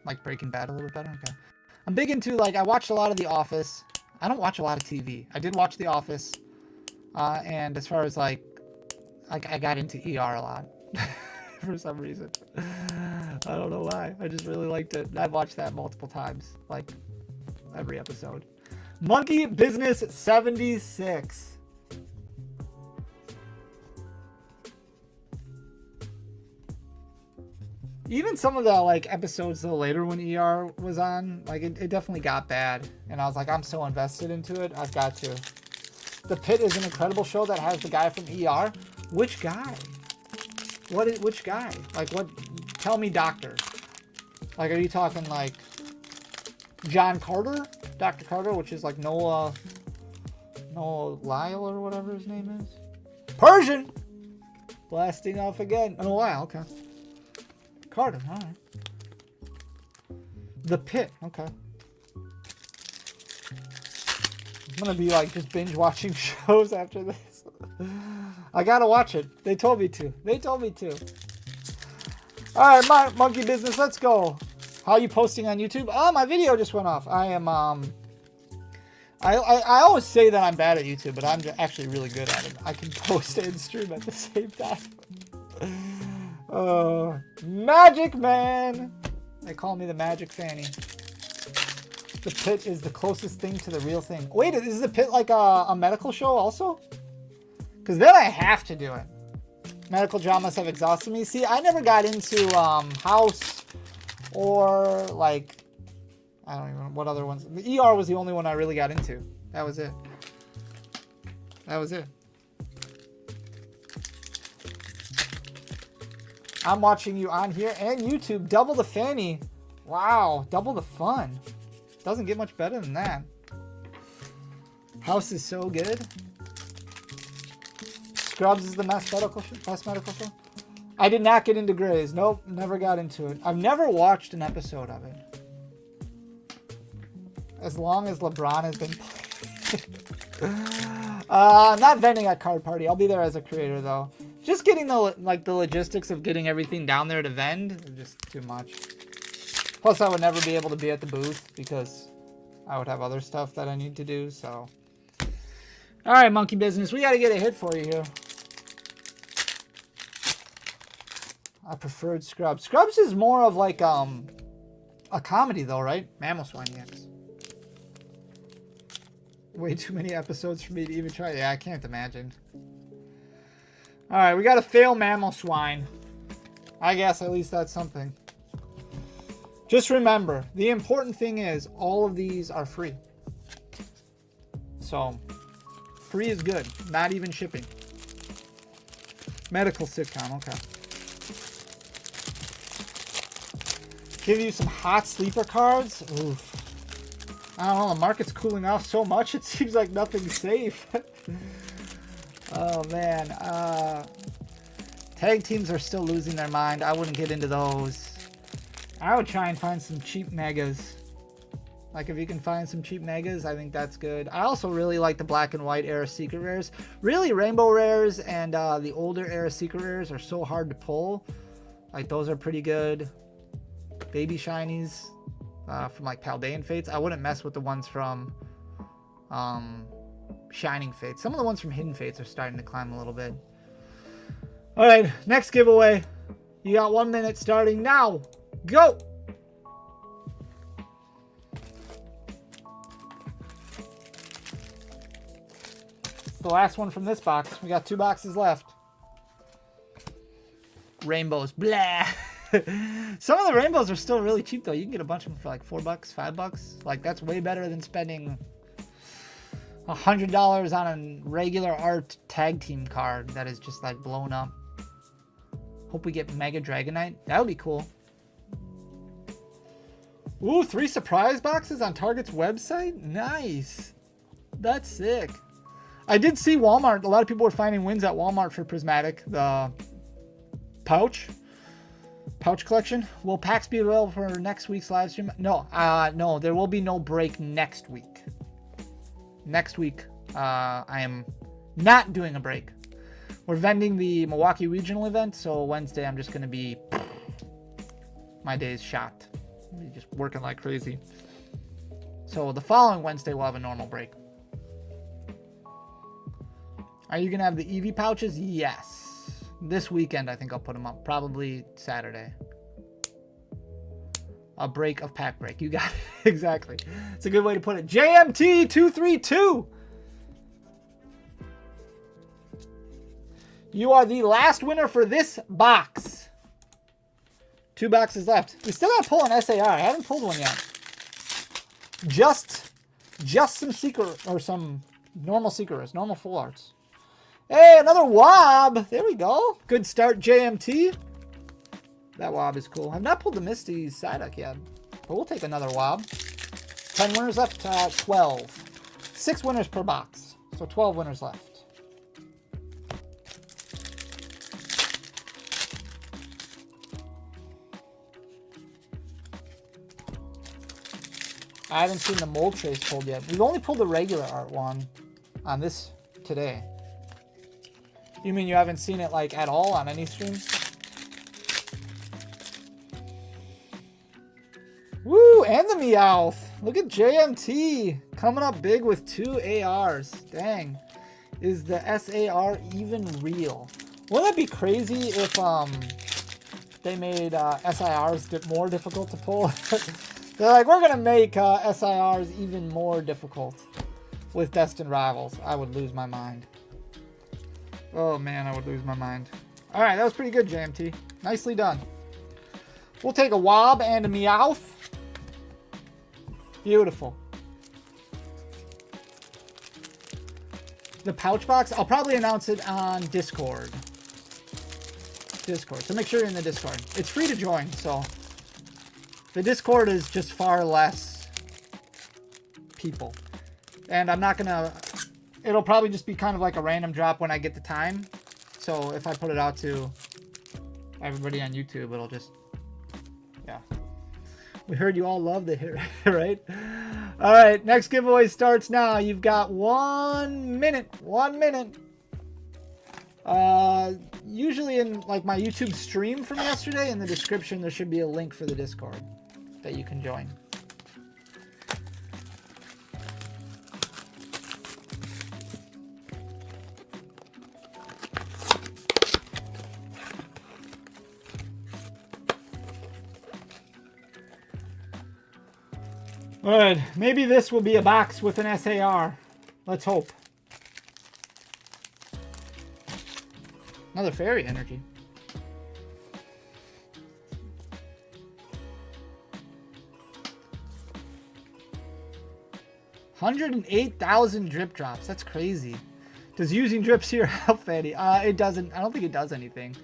Like Breaking Bad a little bit better? Okay. I'm big into, like, I watched a lot of The Office. I don't watch a lot of TV. I did watch The Office. And as far as like I got into ER a lot for some reason. I don't know why. I just really liked it. I've watched that multiple times, like every episode. Monkey Business 76. Even some of the like episodes though later when ER was on, like it definitely got bad. And I was like, I'm so invested into it, I've got to. The Pit is an incredible show that has the guy from ER. Which guy? Which guy? Like what? Tell me doctor. Like, are you talking like John Carter? Dr. Carter, which is like Noah Lyle or whatever his name is. Persian! Blasting off again. Oh, Lyle, okay. Carter, alright. The Pit, okay. I'm gonna be like just binge watching shows after this. I gotta watch it. They told me to. Alright, my monkey business, let's go. How are you posting on YouTube? Oh, my video just went off. I am I always say that I'm bad at YouTube, but I'm actually really good at it. I can post and stream at the same time. Magic Man. They call me the Magic Fanny. The Pit is the closest thing to the real thing. Wait, is the Pit like a medical show also? Because then I have to do it. Medical dramas have exhausted me. See, I never got into House or like, I don't even know what other ones. The ER was the only one I really got into. That was it. I'm watching you on here and YouTube. Double the fanny. Wow, double the fun. Doesn't get much better than that. House is so good. Scrubs is the best medical show. I did not get into Grey's. Nope, never got into it. I've never watched an episode of it. As long as LeBron has been playing. I'm not vending at Card Party. I'll be there as a creator though. Just getting the logistics of getting everything down there to vend is just too much. Plus I would never be able to be at the booth because I would have other stuff that I need to do, so. Alright, Monkey Business, we gotta get a hit for you here. I preferred Scrubs. Scrubs is more of like a comedy though, right? Mammal Swine EX. Way too many episodes for me to even try. Yeah, I can't imagine. Alright, we got to fail Mammal Swine. I guess at least that's something. Just remember, the important thing is all of these are free. So, free is good. Not even shipping. Medical sitcom, okay. Give you some hot sleeper cards. Oof. I don't know, the market's cooling off so much, it seems like nothing's safe. Oh, man. Tag teams are still losing their mind. I wouldn't get into those. I would try and find some cheap megas. Like, if you can find some cheap megas, I think that's good. I also really like the black and white era secret rares. Really, rainbow rares and the older era secret rares are so hard to pull. Like, those are pretty good. Baby shinies from, like, Paldean Fates. I wouldn't mess with the ones from Shining Fates. Some of the ones from Hidden Fates are starting to climb a little bit. All right, next giveaway. You got 1 minute starting now. Go! It's the last one from this box. We got 2 boxes left. Rainbows. Blah! Some of the rainbows are still really cheap, though. You can get a bunch of them for like $4, $5. Like, that's way better than spending $100 on a regular art tag team card that is just like blown up. Hope we get Mega Dragonite. That would be cool. Ooh, 3 surprise boxes on Target's website? Nice. That's sick. I did see Walmart. A lot of people were finding wins at Walmart for Prismatic. The pouch collection. Will packs be available for next week's live stream? No, no, there will be no break next week. Next week, I am not doing a break. We're vending the Milwaukee regional event, so Wednesday I'm just going to be... My day's shot. Just working like crazy. So the following Wednesday we'll have a normal break. Are you going to have the Eevee pouches? Yes. This weekend I think I'll put them up. Probably Saturday. A break of pack break. You got it. Exactly. It's a good way to put it. JMT232. You are the last winner for this box. 2 boxes left. We still gotta pull an SAR. I haven't pulled one yet. Just some secret or some normal secrets, normal full arts. Hey, another Wob. There we go. Good start, JMT. That Wob is cool. I've not pulled the Misty Psyduck yet, but we'll take another Wob. 10 winners left, 12. 6 winners per box, so 12 winners left. I haven't seen the mold trace pulled yet. We've only pulled the regular art one on this today. You mean you haven't seen it like at all on any stream? Woo, and the Meowth. Look at JMT coming up big with 2 ARs. Dang. Is the SAR even real? Wouldn't it be crazy if they made SIRs more difficult to pull? They're like, we're going to make SIRs even more difficult with Destined Rivals. I would lose my mind. Oh, man, I would lose my mind. All right, that was pretty good, JMT. Nicely done. We'll take a Wob and a Meowth. Beautiful. The pouch box, I'll probably announce it on Discord. So make sure you're in the Discord. It's free to join, so... The Discord is just far less people. And I'm not going to it'll probably just be kind of like a random drop when I get the time. So if I put it out to everybody on YouTube, it'll just, yeah. We heard you all love the hit, right? All right, next giveaway starts now. You've got 1 minute. 1 minute. Usually in like my YouTube stream from yesterday, in the description, there should be a link for the Discord that you can join. All right, maybe this will be a box with an SAR. Let's hope. Another fairy energy. $108,000 drip drops. That's crazy. Does using drips here help, Fatty? It doesn't. I don't think it does anything.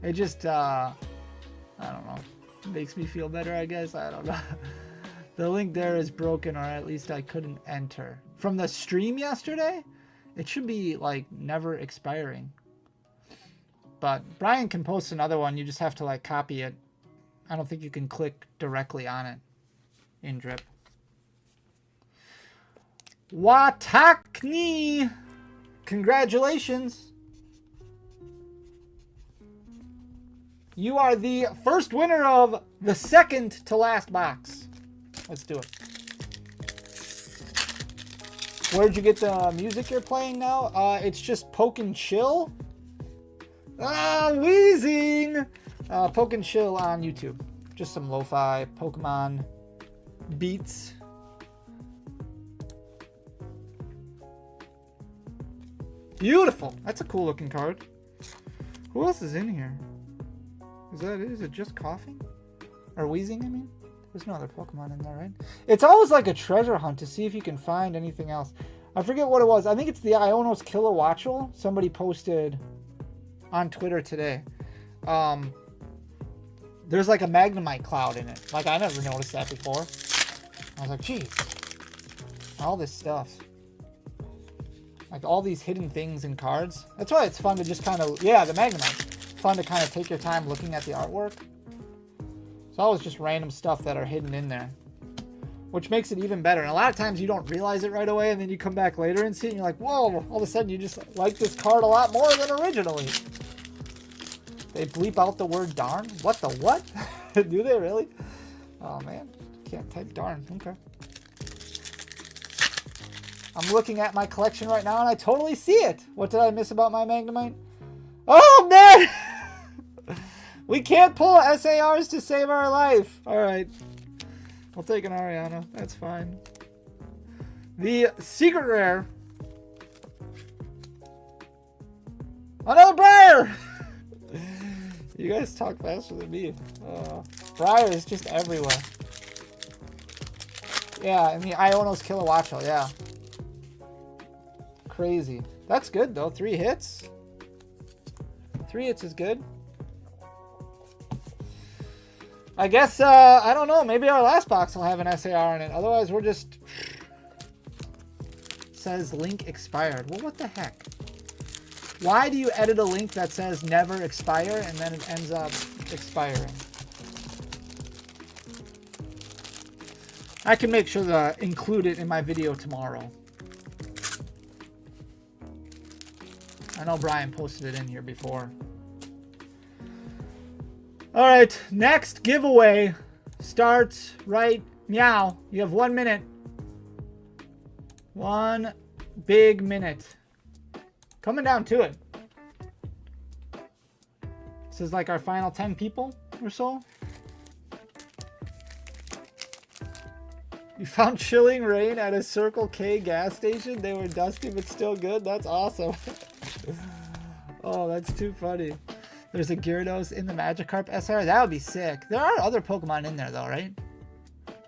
It just, I don't know. It makes me feel better, I guess. I don't know. The link there is broken, or at least I couldn't enter. From the stream yesterday, it should be like never expiring. But Brian can post another one. You just have to like copy it. I don't think you can click directly on it in drip. Watakni! Congratulations. You are the first winner of the second to last box. Let's do it. Where'd you get the music you're playing now? It's just Poke and Chill. Wheezing! Poke and Chill on YouTube. Just some lo-fi Pokemon beats. Beautiful. That's a cool looking card. Who else is in here? Is that it? Is it just coughing? Or wheezing, I mean? There's no other Pokemon in there, right? It's always like a treasure hunt to see if you can find anything else. I forget what it was. I think it's the Ionos Kilowattrel. Somebody posted on Twitter today. There's like a Magnemite cloud in it. Like, I never noticed that before. I was like, geez. All this stuff. Like, all these hidden things in cards. That's why it's fun to just kind of... Yeah, the Magnemite. Fun to kind of take your time looking at the artwork. It's always just random stuff that are hidden in there, which makes it even better. And a lot of times you don't realize it right away, and then you come back later and see it, and you're like, whoa, all of a sudden you just like this card a lot more than originally. They bleep out the word darn? What the what? Do they really? Oh, man. Can't type darn. Okay. I'm looking at my collection right now, and I totally see it. What did I miss about my Magnemite? Oh, man! We can't pull SARs to save our life. All right. I'll take an Ariana. That's fine. The secret rare. Another Briar! You guys talk faster than me. Briar is just everywhere. Yeah, and the Ionos Kilowattrel, yeah. Crazy. That's good, though. 3 hits. 3 hits is good. I guess, I don't know. Maybe our last box will have an SAR in it. Otherwise, we're just... Says link expired. Well, what the heck? Why do you edit a link that says never expire and then it ends up expiring? I can make sure to include it in my video tomorrow. I know Brian posted it in here before. All right, next giveaway starts right meow. You have 1 minute. 1 big minute. Coming down to it. This is like our final 10 people or so. You found Chilling Rain at a Circle K gas station. They were dusty but still good. That's awesome. Oh, that's too funny. There's a Gyarados in the Magikarp SR. That would be sick. There are other Pokemon in there though, right?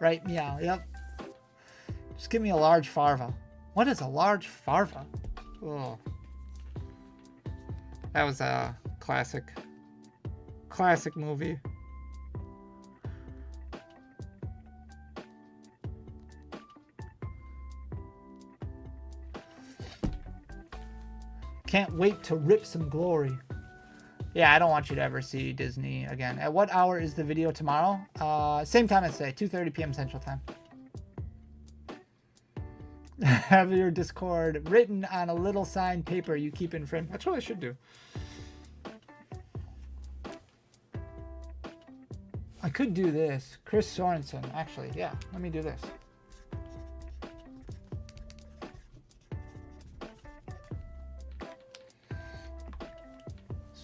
Right, meow. Yep. Just give me a large Farva. What is a large Farva? Oh. That was a classic movie. Can't wait to rip some glory. Yeah, I don't want you to ever see Disney again. At what hour is the video tomorrow? Same time as today, 2:30 p.m. Central Time. Have your Discord written on a little signed paper you keep in frame. That's what I should do. I could do this. Chris Sorensen, actually. Yeah, let me do this.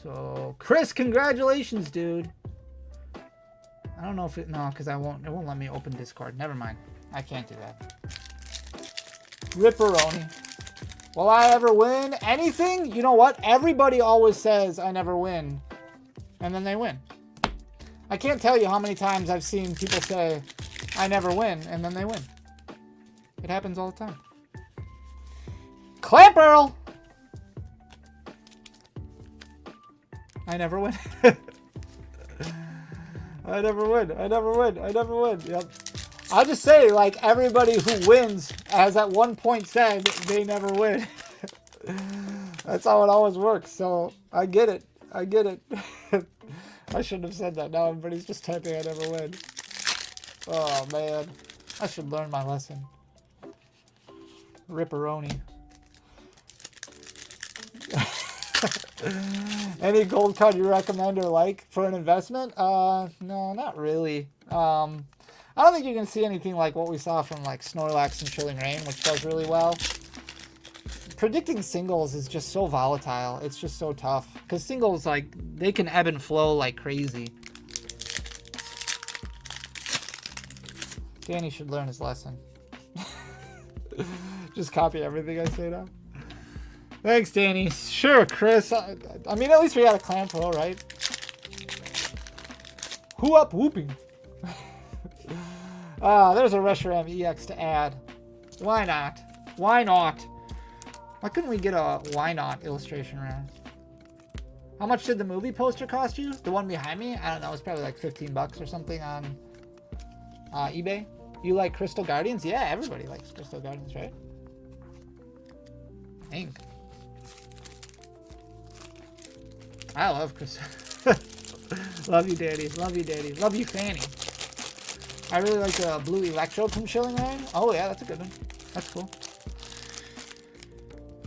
So, Chris, congratulations, dude. I don't know if it, no, because it won't let me open Discord. Never mind. I can't do that. Ripperoni. Will I ever win anything? You know what? Everybody always says I never win. And then they win. I can't tell you how many times I've seen people say I never win, and then they win. It happens all the time. Clamp Earl! I never win. I never win. I never win. I never win. Yep. I'll just say, like, everybody who wins has at one point said they never win. That's how it always works. So I get it. I get it. I shouldn't have said that. Now everybody's just typing I never win. Oh, man. I should learn my lesson. Ripperoni. Any gold card you recommend or like for an investment? No, not really. I don't think you can see anything like what we saw from like Snorlax and Chilling Reign, which does really well. Predicting singles is just so volatile. It's just so tough. Because singles, like, they can ebb and flow like crazy. Danny should learn his lesson. Just copy everything I say now. Thanks, Danny. Sure, Chris. I mean, at least we got a clan pro, right? Who up whooping? There's a Reshiram EX to add. Why not? Why not? Why couldn't we get a why not illustration around? How much did the movie poster cost you? The one behind me? I don't know. It's probably like 15 bucks or something on eBay. You like Crystal Guardians? Yeah, everybody likes Crystal Guardians, right? Dang. I love Crystal. Love you, Daddy. Love you, Daddy. Love you, Fanny. I really like the blue Electro from Chilling Reign. Oh, yeah, that's a good one. That's cool.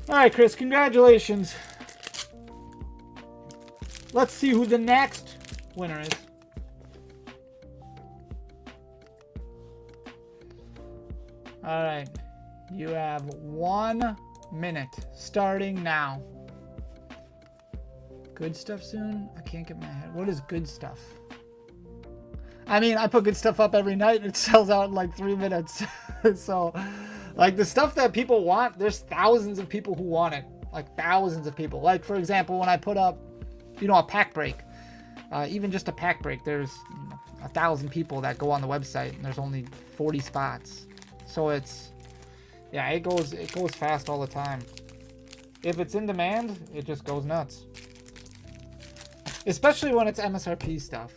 All right, Chris, congratulations. Let's see who the next winner is. All right. You have 1 minute starting now. Good stuff soon? I can't get my head. What is good stuff? I mean, I put good stuff up every night and it sells out in like 3 minutes. So, like the stuff that people want, there's thousands of people who want it. Like thousands of people. Like, for example, when I put up, you know, a pack break, even just a pack break, there's 1,000 people that go on the website and there's only 40 spots. So it's, yeah, it goes fast all the time. If it's in demand, it just goes nuts. Especially when it's MSRP stuff.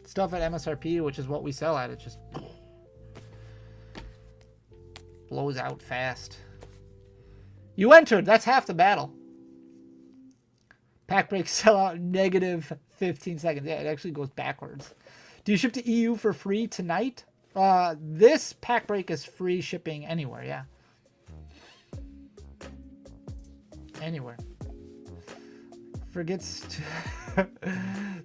Stuff at MSRP, which is what we sell at, it just blows out fast. You entered. That's half the battle. Pack breaks sell out in negative 15 seconds. Yeah, it actually goes backwards. Do you ship to EU for free tonight? This pack break is free shipping anywhere, yeah. Anywhere. Forgets to...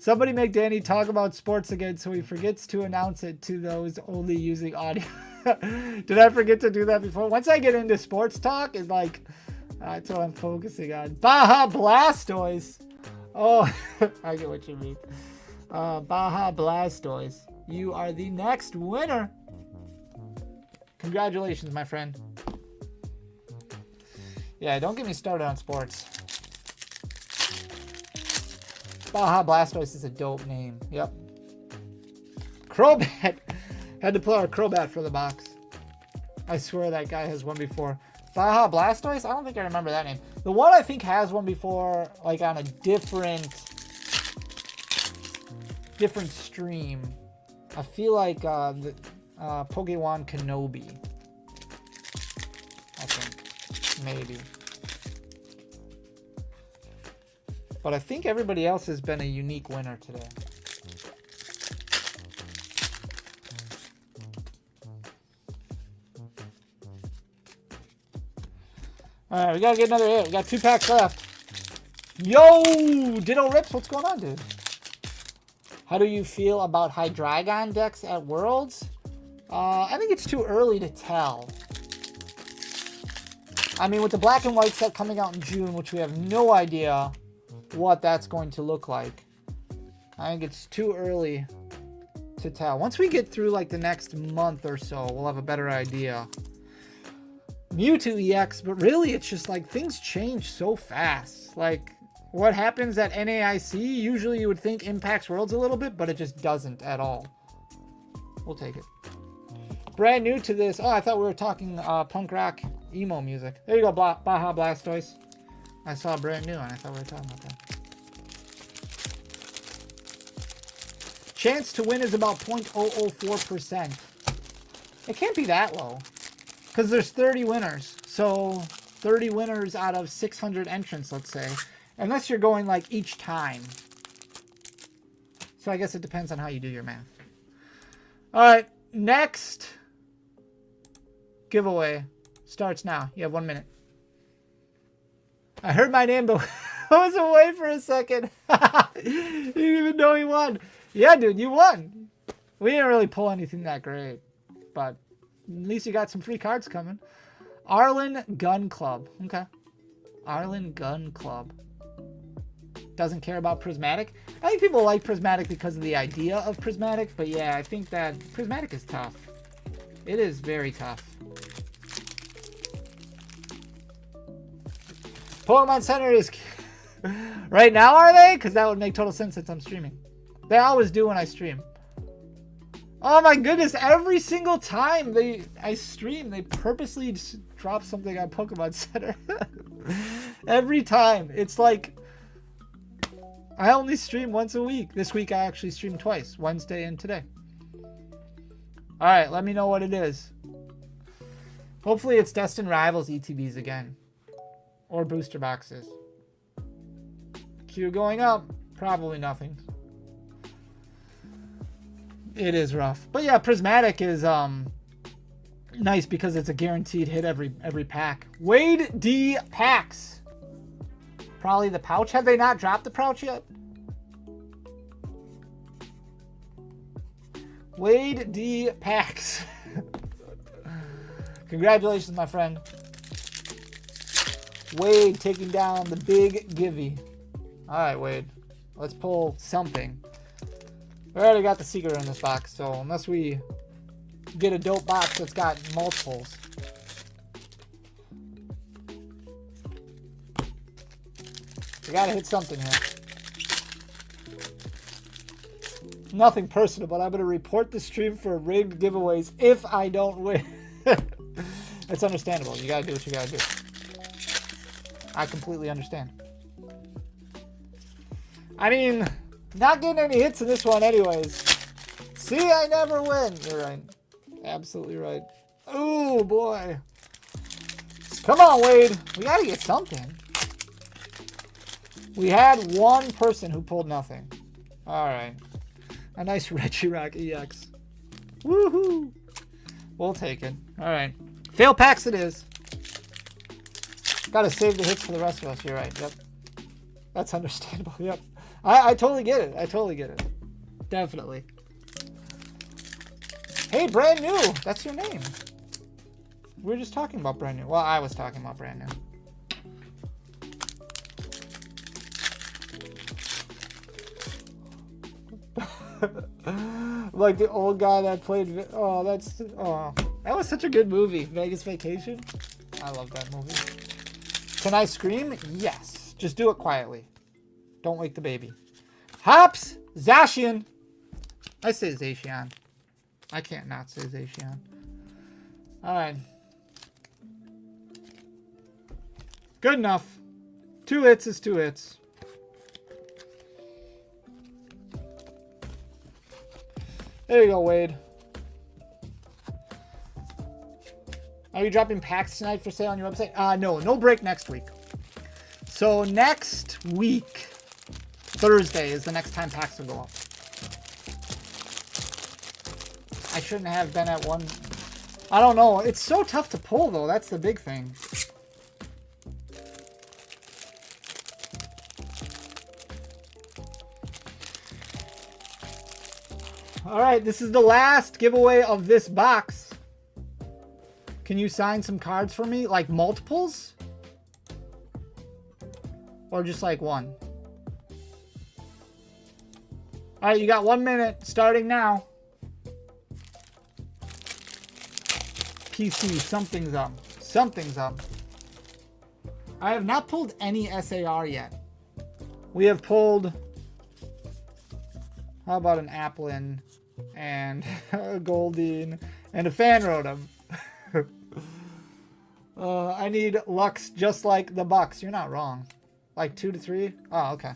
Somebody make Danny talk about sports again so he forgets to announce it to those only using audio. Did I forget to do that before? Once I get into sports talk, it's like... that's what I'm focusing on. Baja Blastoise! Oh, I get what you mean. Baja Blastoise. You are the next winner. Congratulations, my friend. Yeah, don't get me started on sports. Baja Blastoise is a dope name. Yep. Crobat. Had to pull out a Crobat for the box. I swear that guy has one before. Baja Blastoise? I don't think I remember that name. The one I think has one before, like on a different stream. I feel like the Pokemon Kenobi. I think. Maybe. But I think everybody else has been a unique winner today. Alright, we gotta get another hit. We got 2 packs left. Yo! Ditto Rips, what's going on, dude? How do you feel about Hydreigon decks at Worlds? I think it's too early to tell. I mean, with the black and white set coming out in June, which we have no idea what that's going to look like, I think it's too early to tell. Once we get through like the next month or so, we'll have a better idea. Mewtwo EX, but really it's just like things change so fast. Like what happens at NAIC, usually you would think impacts Worlds a little bit, but it just doesn't at all. We'll take it. Brand new to this. Oh, I thought we were talking punk rock emo music. There you go, Baja Blastoise. I saw brand new and I thought we were talking about that. Chance to win is about 0.004%. It can't be that low. Because there's 30 winners. So 30 winners out of 600 entrants, let's say. Unless you're going like each time. So I guess it depends on how you do your math. Alright, next giveaway starts now. You have 1 minute. I heard my name, but I was away for a second. You didn't even know he won. Yeah, dude, you won. We didn't really pull anything that great. But at least you got some free cards coming. Arlen Gun Club. Okay. Arlen Gun Club. Doesn't care about Prismatic. I think people like Prismatic because of the idea of Prismatic. But yeah, I think that Prismatic is tough. It is very tough. Pokemon Center is... right now, are they? Because that would make total sense since I'm streaming. They always do when I stream. Oh my goodness, every single time I stream, they purposely just drop something on Pokemon Center. Every time. It's like, I only stream once a week. This week I actually streamed twice, Wednesday and today. Alright, let me know what it is. Hopefully it's Destined Rivals ETBs again. Or booster boxes. Q going up, probably nothing. It is rough. But yeah, Prismatic is nice because it's a guaranteed hit every pack. Wade D packs. Probably the pouch. Have they not dropped the pouch yet? Wade D packs. Congratulations, my friend. Wade taking down the big Givey. Alright, Wade. Let's pull something. We already got the secret in this box, so unless we get a dope box that's got multiples. We gotta hit something here. Nothing personal, but I'm gonna report the stream for rigged giveaways if I don't win. It's understandable. You gotta do what you gotta do. I completely understand. I mean... not getting any hits in this one anyways. See, I never win. You're right. Absolutely right. Oh, boy. Come on, Wade. We got to get something. We had one person who pulled nothing. All right. A nice Regirock EX. Woohoo. We'll take it. All right. Fail packs it is. Got to save the hits for the rest of us. You're right. Yep. That's understandable. Yep. I totally get it. I totally get it. Definitely. Hey, brand new. That's your name. We were just talking about brand new. Well, I was talking about brand new. Like the old guy that played... oh, that's... oh, that was such a good movie. Vegas Vacation. I love that movie. Can I scream? Yes. Just do it quietly. Don't wake the baby. Hops! Zacian! I say Zacian. I can't not say Zacian. Alright. Good enough. 2 hits is 2 hits. There you go, Wade. Are you dropping packs tonight for sale on your website? No break next week. So next week, Thursday is the next time packs will go up. I shouldn't have been at one. I don't know. It's so tough to pull, though. That's the big thing. All right, this is the last giveaway of this box. Can you sign some cards for me? Like multiples? Or just like one? All right, you got 1 minute starting now. PC, something's up. Something's up. I have not pulled any SAR yet. We have pulled... How about an Applin and a Goldeen and a Fan Rotom? I need Lux just like the Bucks. You're not wrong. Like 2 to 3? Oh, okay.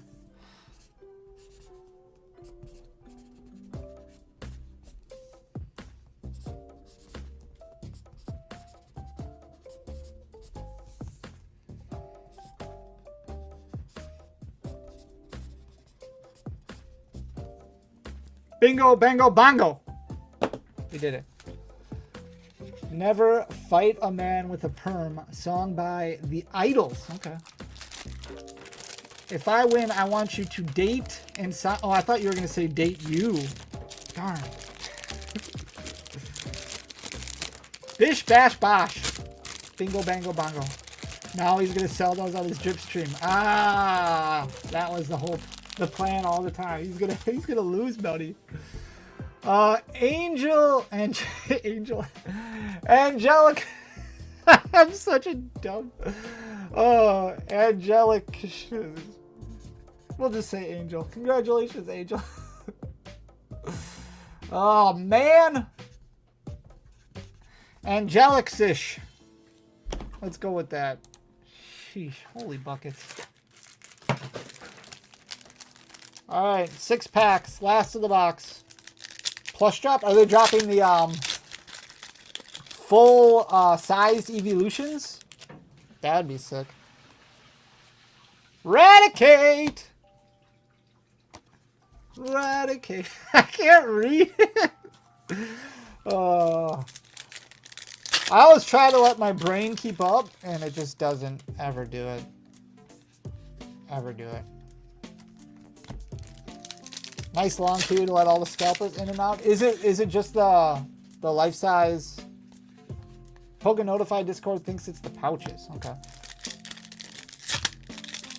Bingo, bango, bongo. We did it. Never Fight a Man with a Perm. Song by The Idols. Okay. If I win, I want you to date and sign. Oh, I thought you were going to say date you. Darn. Bish, bash, bosh. Bingo, bango, bongo. Now he's going to sell those on his drip stream. Ah, that was the plan all the time. He's gonna lose, buddy. Angel, Angelic. I'm such a dumb. Oh, angelic. We'll just say Angel. Congratulations, Angel. Oh man. Angelic-ish. Let's go with that. Sheesh, holy buckets. All right, 6 packs, last of the box. Plush drop. Are they dropping the full sized evolutions? That'd be sick. Raticate. Raticate. I can't read it. I always try to let my brain keep up, and it just doesn't ever do it. Ever do it. Nice long too to let all the scalpers in and out. Is it just the life size? Poke Notify Discord thinks it's the pouches. Okay.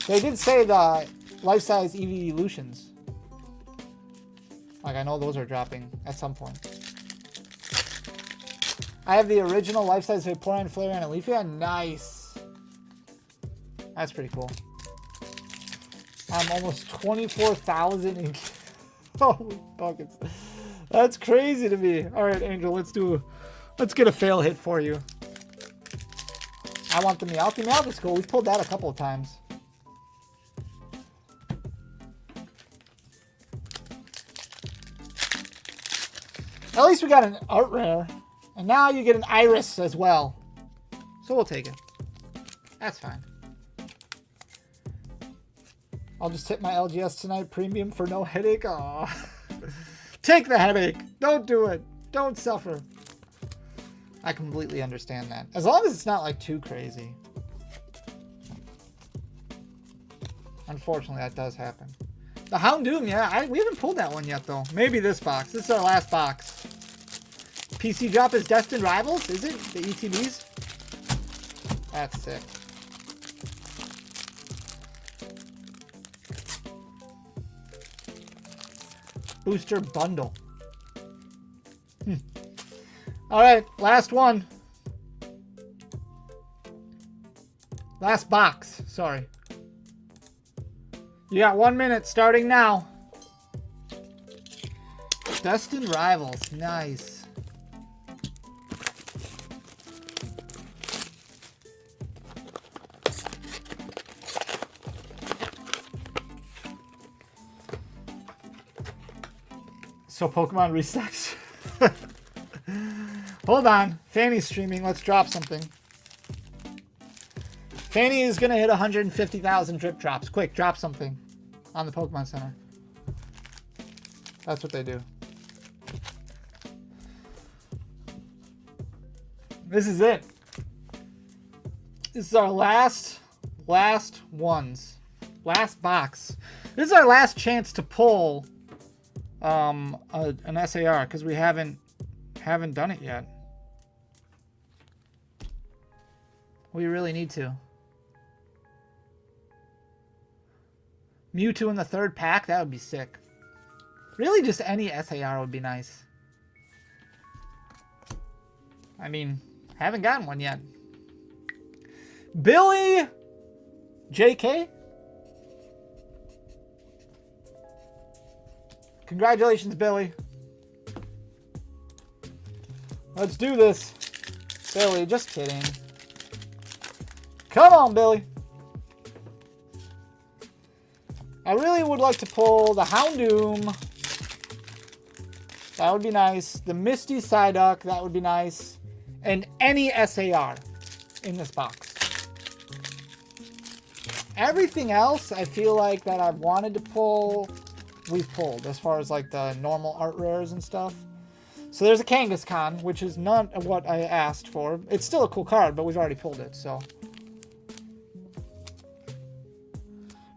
They did say the life size evolutions. Like I know those are dropping at some point. I have the original life size Vaporeon, Flareon, and Leafeon. Nice. That's pretty cool. I'm almost 24,000 in. Holy buckets. That's crazy to me. All right, Angel, let's get a fail hit for you. I want the Meowth. Meowth is cool. We've pulled that a couple of times. At least we got an art rare. And now you get an Iris as well. So we'll take it. That's fine. I'll just hit my LGS tonight premium for no headache. Aww. Take the headache. Don't do it. Don't suffer. I completely understand that. As long as it's not like too crazy. Unfortunately, that does happen. The Houndoom, yeah. We haven't pulled that one yet, though. Maybe this box. This is our last box. PC drop is Destined Rivals, is it? The ETBs? That's sick. Booster bundle. Alright, last one. Last box, sorry. You got 1 minute starting now. Destined Rivals, nice. So Pokemon restocks. Hold on. Fanny's streaming. Let's drop something. Fanny is going to hit 150,000 drip drops. Quick, drop something. on the Pokemon Center. That's what they do. This is it. This is our last ones. Last box. This is our last chance to pull an SAR because we haven't done it yet. We really need to. Mewtwo in the 3rd pack, that would be sick. Really, just any SAR would be nice. I mean, haven't gotten one yet. Billy JK. Congratulations, Billy. Let's do this. Billy, just kidding. Come on, Billy. I really would like to pull the Houndoom. That would be nice. The Misty Psyduck, that would be nice. And any SAR in this box. Everything else, I feel like that I've wanted to pull, we've pulled. As far as like the normal art rares and stuff. So there's a Kangaskhan, which is not what I asked for. It's still a cool card, but we've already pulled it, so.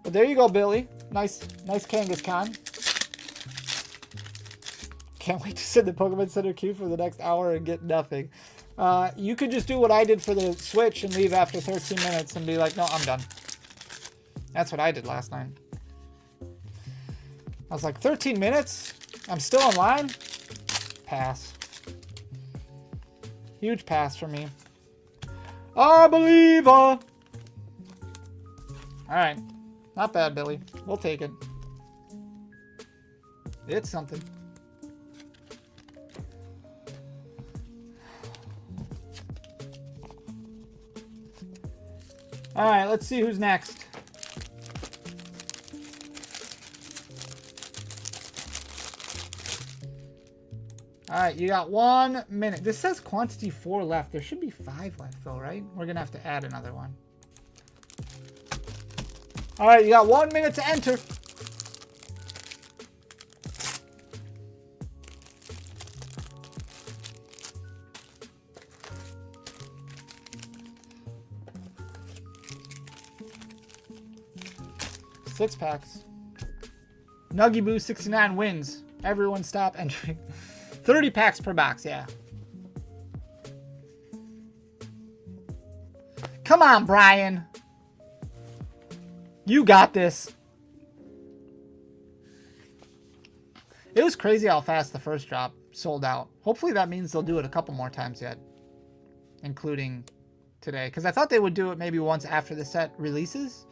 But there you go, Billy. Nice Kangaskhan. Can't wait to sit in the Pokemon Center queue for the next hour and get nothing. You could just do what I did for the Switch and leave after 13 minutes and be like, no, I'm done. That's what I did last night. I was like, 13 minutes? I'm still in line? Pass. Huge pass for me. I believe. All right. Not bad, Billy. We'll take it. It's something. All right, let's see who's next. All right, you got 1 minute. This says quantity 4 left. There should be 5 left, though, right? We're going to have to add another one. All right, you got 1 minute to enter. Six packs. Nuggy 69 wins. Everyone stop entering. 30 packs per box, yeah. Come on, Brian. You got this. It was crazy how fast the first drop sold out. Hopefully that means they'll do it a couple more times yet. Including today. Because I thought they would do it maybe once after the set releases.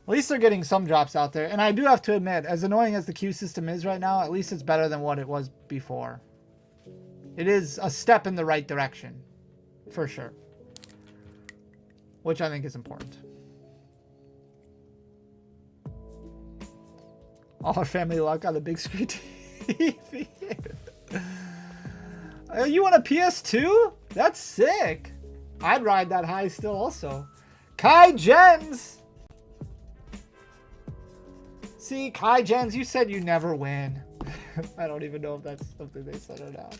At least they're getting some drops out there. And I do have to admit, as annoying as the queue system is right now, at least it's better than what it was before. It is a step in the right direction. For sure. Which I think is important. All our family luck on the big screen TV. You want a PS2? That's sick. I'd ride that high still also. Kai Jens. See, Kai Jens, you said you never win. I don't even know if that's something they said or not.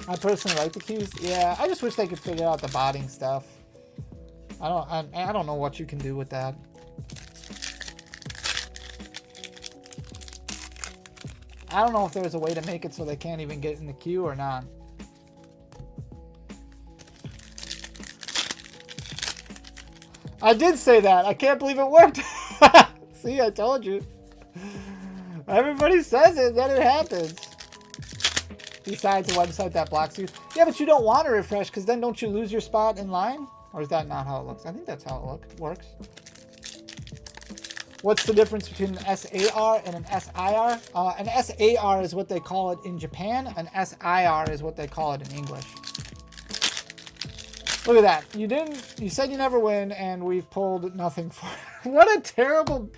I personally like the queues. Yeah, I just wish they could figure out the botting stuff. I don't know what you can do with that. I don't know if there's a way to make it so they can't even get in the queue or not. I did say that. I can't believe it worked. See, I told you. Everybody says it, then it happens. Besides the website that blocks you. Yeah, but you don't want to refresh because then don't you lose your spot in line? Or is that not how it looks? I think that's how it works. What's the difference between an SAR and an SIR? An SAR is what they call it in Japan. An SIR is what they call it in English. Look at that. You said you never win, and we've pulled nothing for it. What a terrible...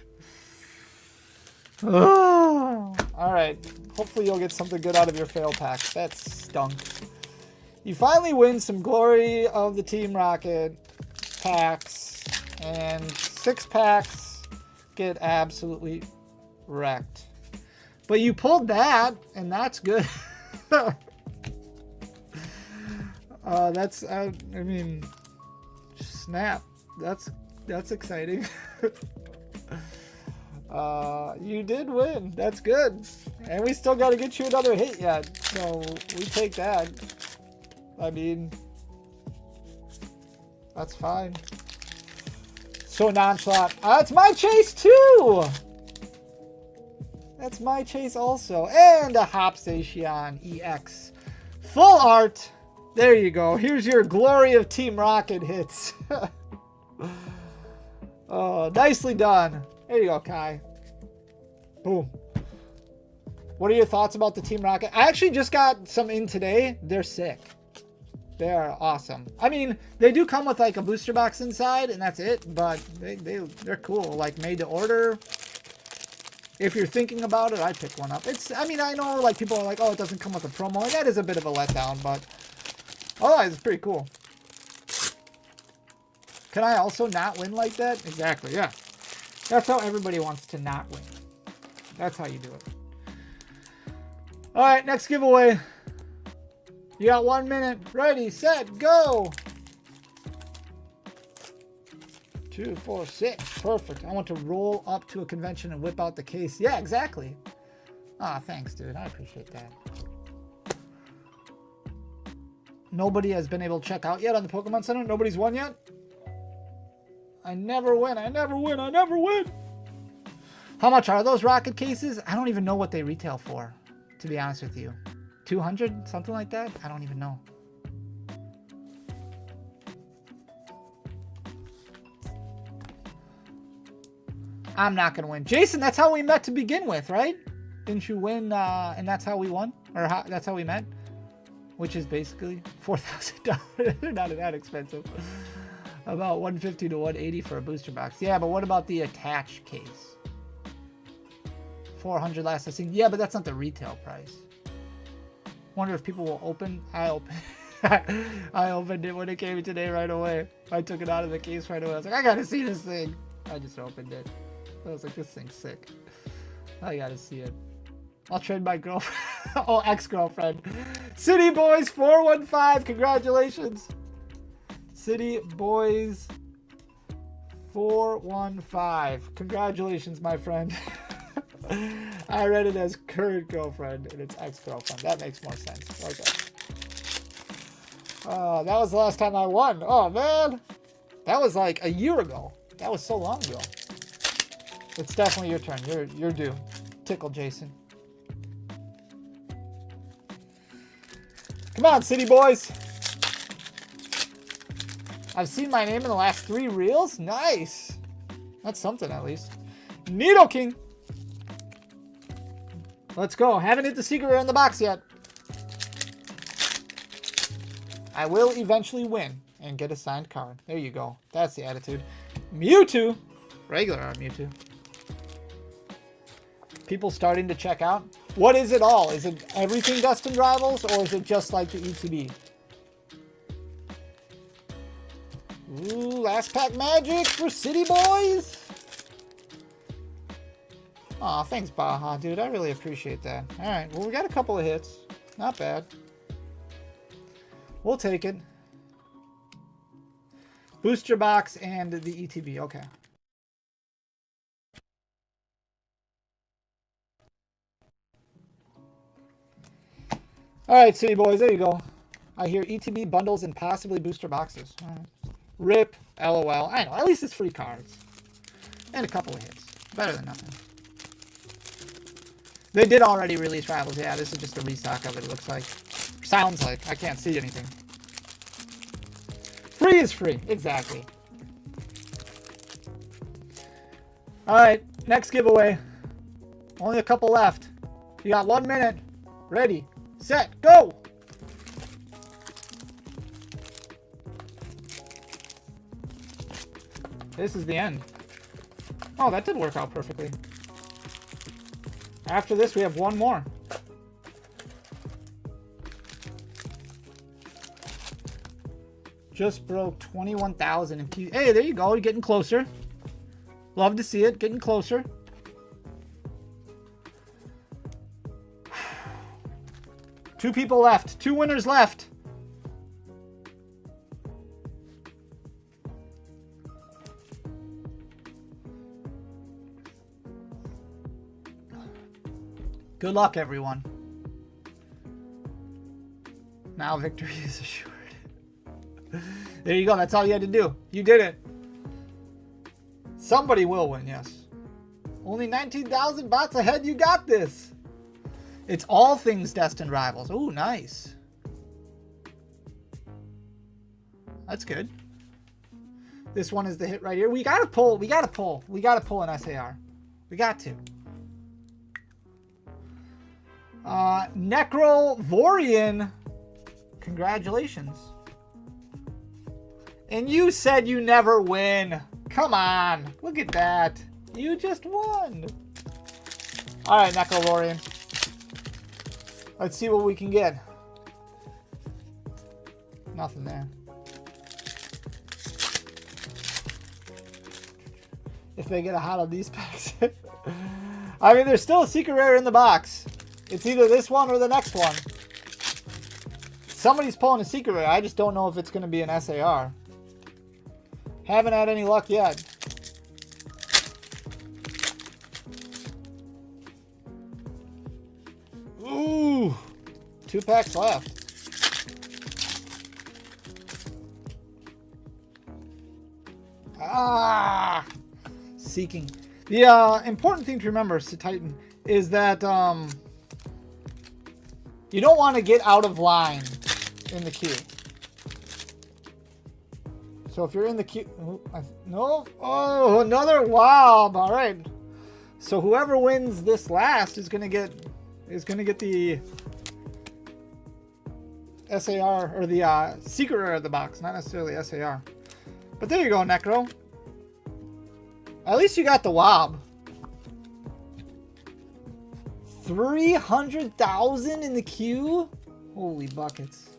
Oh. All right. Hopefully you'll get something good out of your fail packs. That stunk. You finally win some Glory of the Team Rocket packs and 6 packs get absolutely wrecked. But you pulled that, and that's good. That's, I mean, snap. That's exciting. You did win. That's good. And we still got to get you another hit yet. So we take that. I mean, that's fine. So nonchalant. It's my chase too. That's my chase also. And a Hopsation EX. Full art. There you go. Here's your glory of Team Rocket hits. Oh, nicely done. There you go, Kai. Boom. What are your thoughts about the Team Rocket? I actually just got some in today. They're sick. They are awesome. I mean, they do come with like a booster box inside, and that's it. But they're cool. Like made to order. If you're thinking about it, I'd pick one up. I mean, I know like people are like, oh, it doesn't come with a promo, and that is a bit of a letdown. But otherwise, it's pretty cool. Can I also not win like that? Exactly. Yeah. That's how everybody wants to not win. That's how you do it. All right, next giveaway. You got 1 minute. Ready, set, go. 2, 4, 6. Perfect. I want to roll up to a convention and whip out the case. Yeah, exactly. Ah, thanks, dude. I appreciate that. Nobody has been able to check out yet on the Pokemon Center. Nobody's won yet. I never win. I never win. I never win. How much are those rocket cases? I don't even know what they retail for, to be honest with you. 200? Something like that? I don't even know. I'm not going to win. Jason, that's how we met to begin with, right? Didn't you win and that's how we won? Or that's how we met? Which is basically $4,000. They're not that expensive. About $150 to $180 for a booster box. Yeah, but what about the attached case? $400 last I seen. Yeah, but that's not the retail price. Wonder if people will open. I opened. I opened it when it came today right away. I took it out of the case right away. I was like, I gotta see this thing. I just opened it. I was like, this thing's sick. I gotta see it. I'll trade my girlfriend. Oh, ex-girlfriend. City Boys 415. Congratulations. City Boys 415. Congratulations, my friend. I read it as current girlfriend and it's ex-girlfriend. That makes more sense. Okay. That was the last time I won. Oh, man. That was like a year ago. That was so long ago. It's definitely your turn. You're due. Tickle, Jason. Come on, City Boys. I've seen my name in the last 3 reels. Nice. That's something at least. Nidoking. Let's go. Haven't hit the secret rare in the box yet. I will eventually win and get a signed card. There you go. That's the attitude. Mewtwo. Regular art Mewtwo. People starting to check out. What is it all? Is it everything Destined Rivals or is it just like the ETB? Ooh, last pack magic for City Boys. Aw, thanks, Baja, dude. I really appreciate that. All right, well, we got a couple of hits. Not bad. We'll take it. Booster box and the ETB. Okay. All right, City Boys, there you go. I hear ETB bundles and possibly booster boxes. All right. RIP, LOL. I know, at least it's free cards. And a couple of hits. Better than nothing. They did already release Rivals. Yeah, this is just a restock of it, it looks like. Sounds like. I can't see anything. Free is free. Exactly. Alright, next giveaway. Only a couple left. You got 1 minute. Ready, set, go! This is the end. Oh, that did work out perfectly. After this, we have 1 more. Just broke 21,000 in Q. Hey, there you go. You're getting closer. Love to see it. Getting closer. Two people left. Two winners left. Good luck, everyone. Now victory is assured. There you go. That's all you had to do. You did it. Somebody will win, yes. Only 19,000 bots ahead. You got this. It's all things Destined Rivals. Ooh, nice. That's good. This one is the hit right here. We got to pull. We got to pull. We got to pull an SAR. We got to. Necrovorian. Congratulations. And you said you never win. Come on. Look at that. You just won. All right, Necrovorian. Let's see what we can get. Nothing there. If they get a hot of these packs. I mean, there's still a secret rare in the box. It's either this one or the next one. Somebody's pulling a secret rare. I just don't know if it's going to be an SAR. Haven't had any luck yet. Ooh. 2 packs left. Ah. Seeking. The important thing to remember, Titan, is that you don't want to get out of line in the queue. So if you're in the queue, no, oh, another wow! All right. So whoever wins this last is gonna get the SAR or the secret rare of the box, not necessarily SAR. But there you go, Necro. At least you got the WOB. 300,000 in the queue? Holy buckets.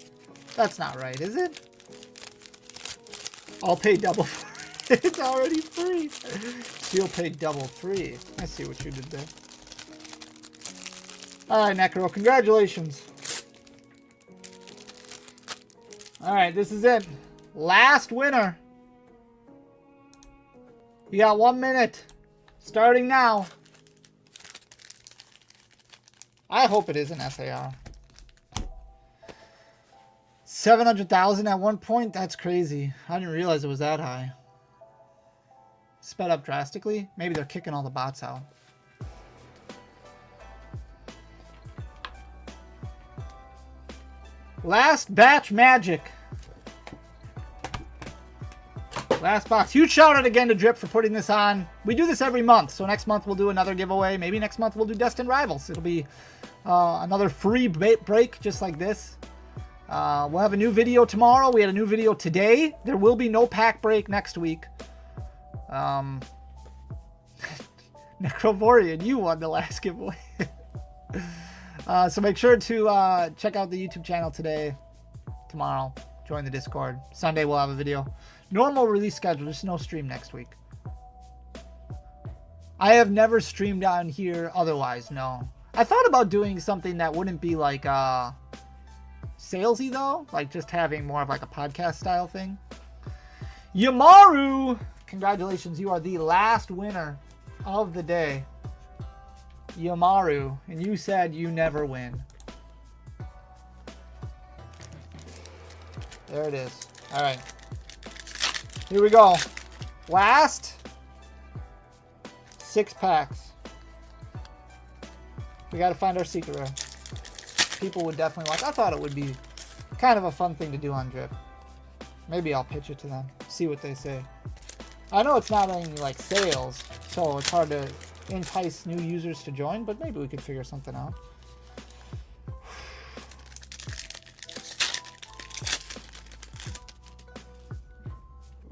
That's not right, is it? I'll pay double for it. It's already free. You'll pay double free. I see what you did there. Alright, Necro. Congratulations. Alright, this is it. Last winner. You got 1 minute. Starting now. I hope it is an SAR. 700,000 at one point? That's crazy. I didn't realize it was that high. Sped up drastically? Maybe they're kicking all the bots out. Last batch magic. Last box. Huge shout out again to Drip for putting this on. We do this every month, so next month we'll do another giveaway. Maybe next month we'll do Destined Rivals. It'll be another free break just like this. We'll have a new video tomorrow. We had a new video today. There will be no pack break next week. Necrovorian, you won the last giveaway. So make sure to check out the YouTube channel today, tomorrow. Join the Discord. Sunday we'll have a video. Normal release schedule, just no stream next week. I have never streamed on here otherwise, no. I thought about doing something that wouldn't be like salesy though, like just having more of like a podcast style thing. Yamaru, congratulations, you are the last winner of the day. Yamaru, and you said you never win. There it is. All right. Here we go. Last 6 packs. We got to find our secret rare. People would definitely like. I thought it would be kind of a fun thing to do on Drip. Maybe I'll pitch it to them. See what they say. I know it's not any like sales, so it's hard to entice new users to join, but maybe we could figure something out.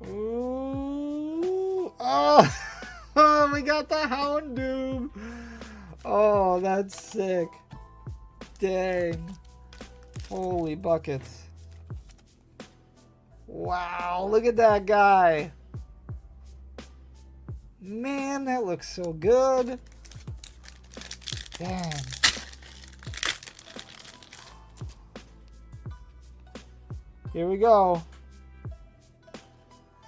Ooh. Oh, we got the Houndoom. Oh, that's sick. Dang. Holy buckets. Wow, look at that guy. Man, that looks so good. Damn. Here we go.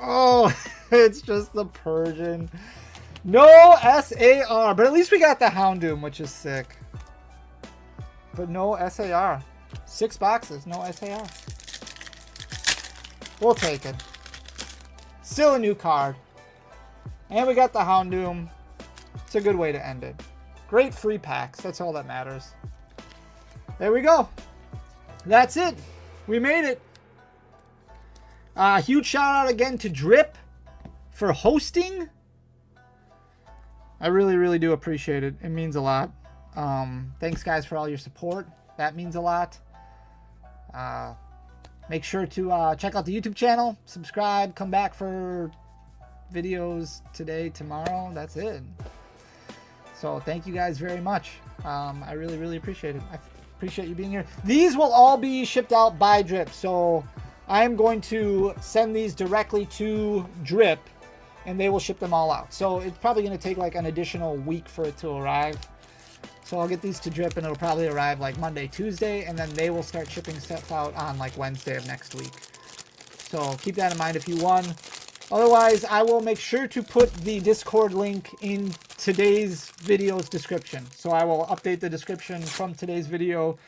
Oh, it's just the Persian. No SAR, but at least we got the Houndoom, which is sick. But no SAR. 6 boxes, no SAR. We'll take it. Still a new card. And we got the Houndoom. It's a good way to end it. Great free packs. That's all that matters. There we go. That's it. We made it. Huge shout out again to Drip for hosting. I really, really do appreciate it. It means a lot. Thanks, guys, for all your support. That means a lot. Make sure to check out the YouTube channel. Subscribe. Come back for videos today, tomorrow. That's it. So thank you guys very much. I really, really appreciate it. I appreciate you being here. These will all be shipped out by Drip. So I'm going to send these directly to Drip, and they will ship them all out. So it's probably going to take like an additional week for it to arrive. So I'll get these to Drip, and it'll probably arrive like Monday, Tuesday, and then they will start shipping stuff out on like Wednesday of next week. So keep that in mind if you won. Otherwise, I will make sure to put the Discord link in today's video's description. So I will update the description from today's video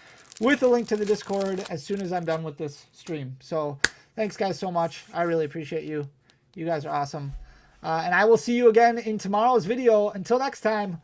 with a link to the Discord as soon as I'm done with this stream. So thanks, guys, so much. I really appreciate you. You guys are awesome. And I will see you again in tomorrow's video. Until next time,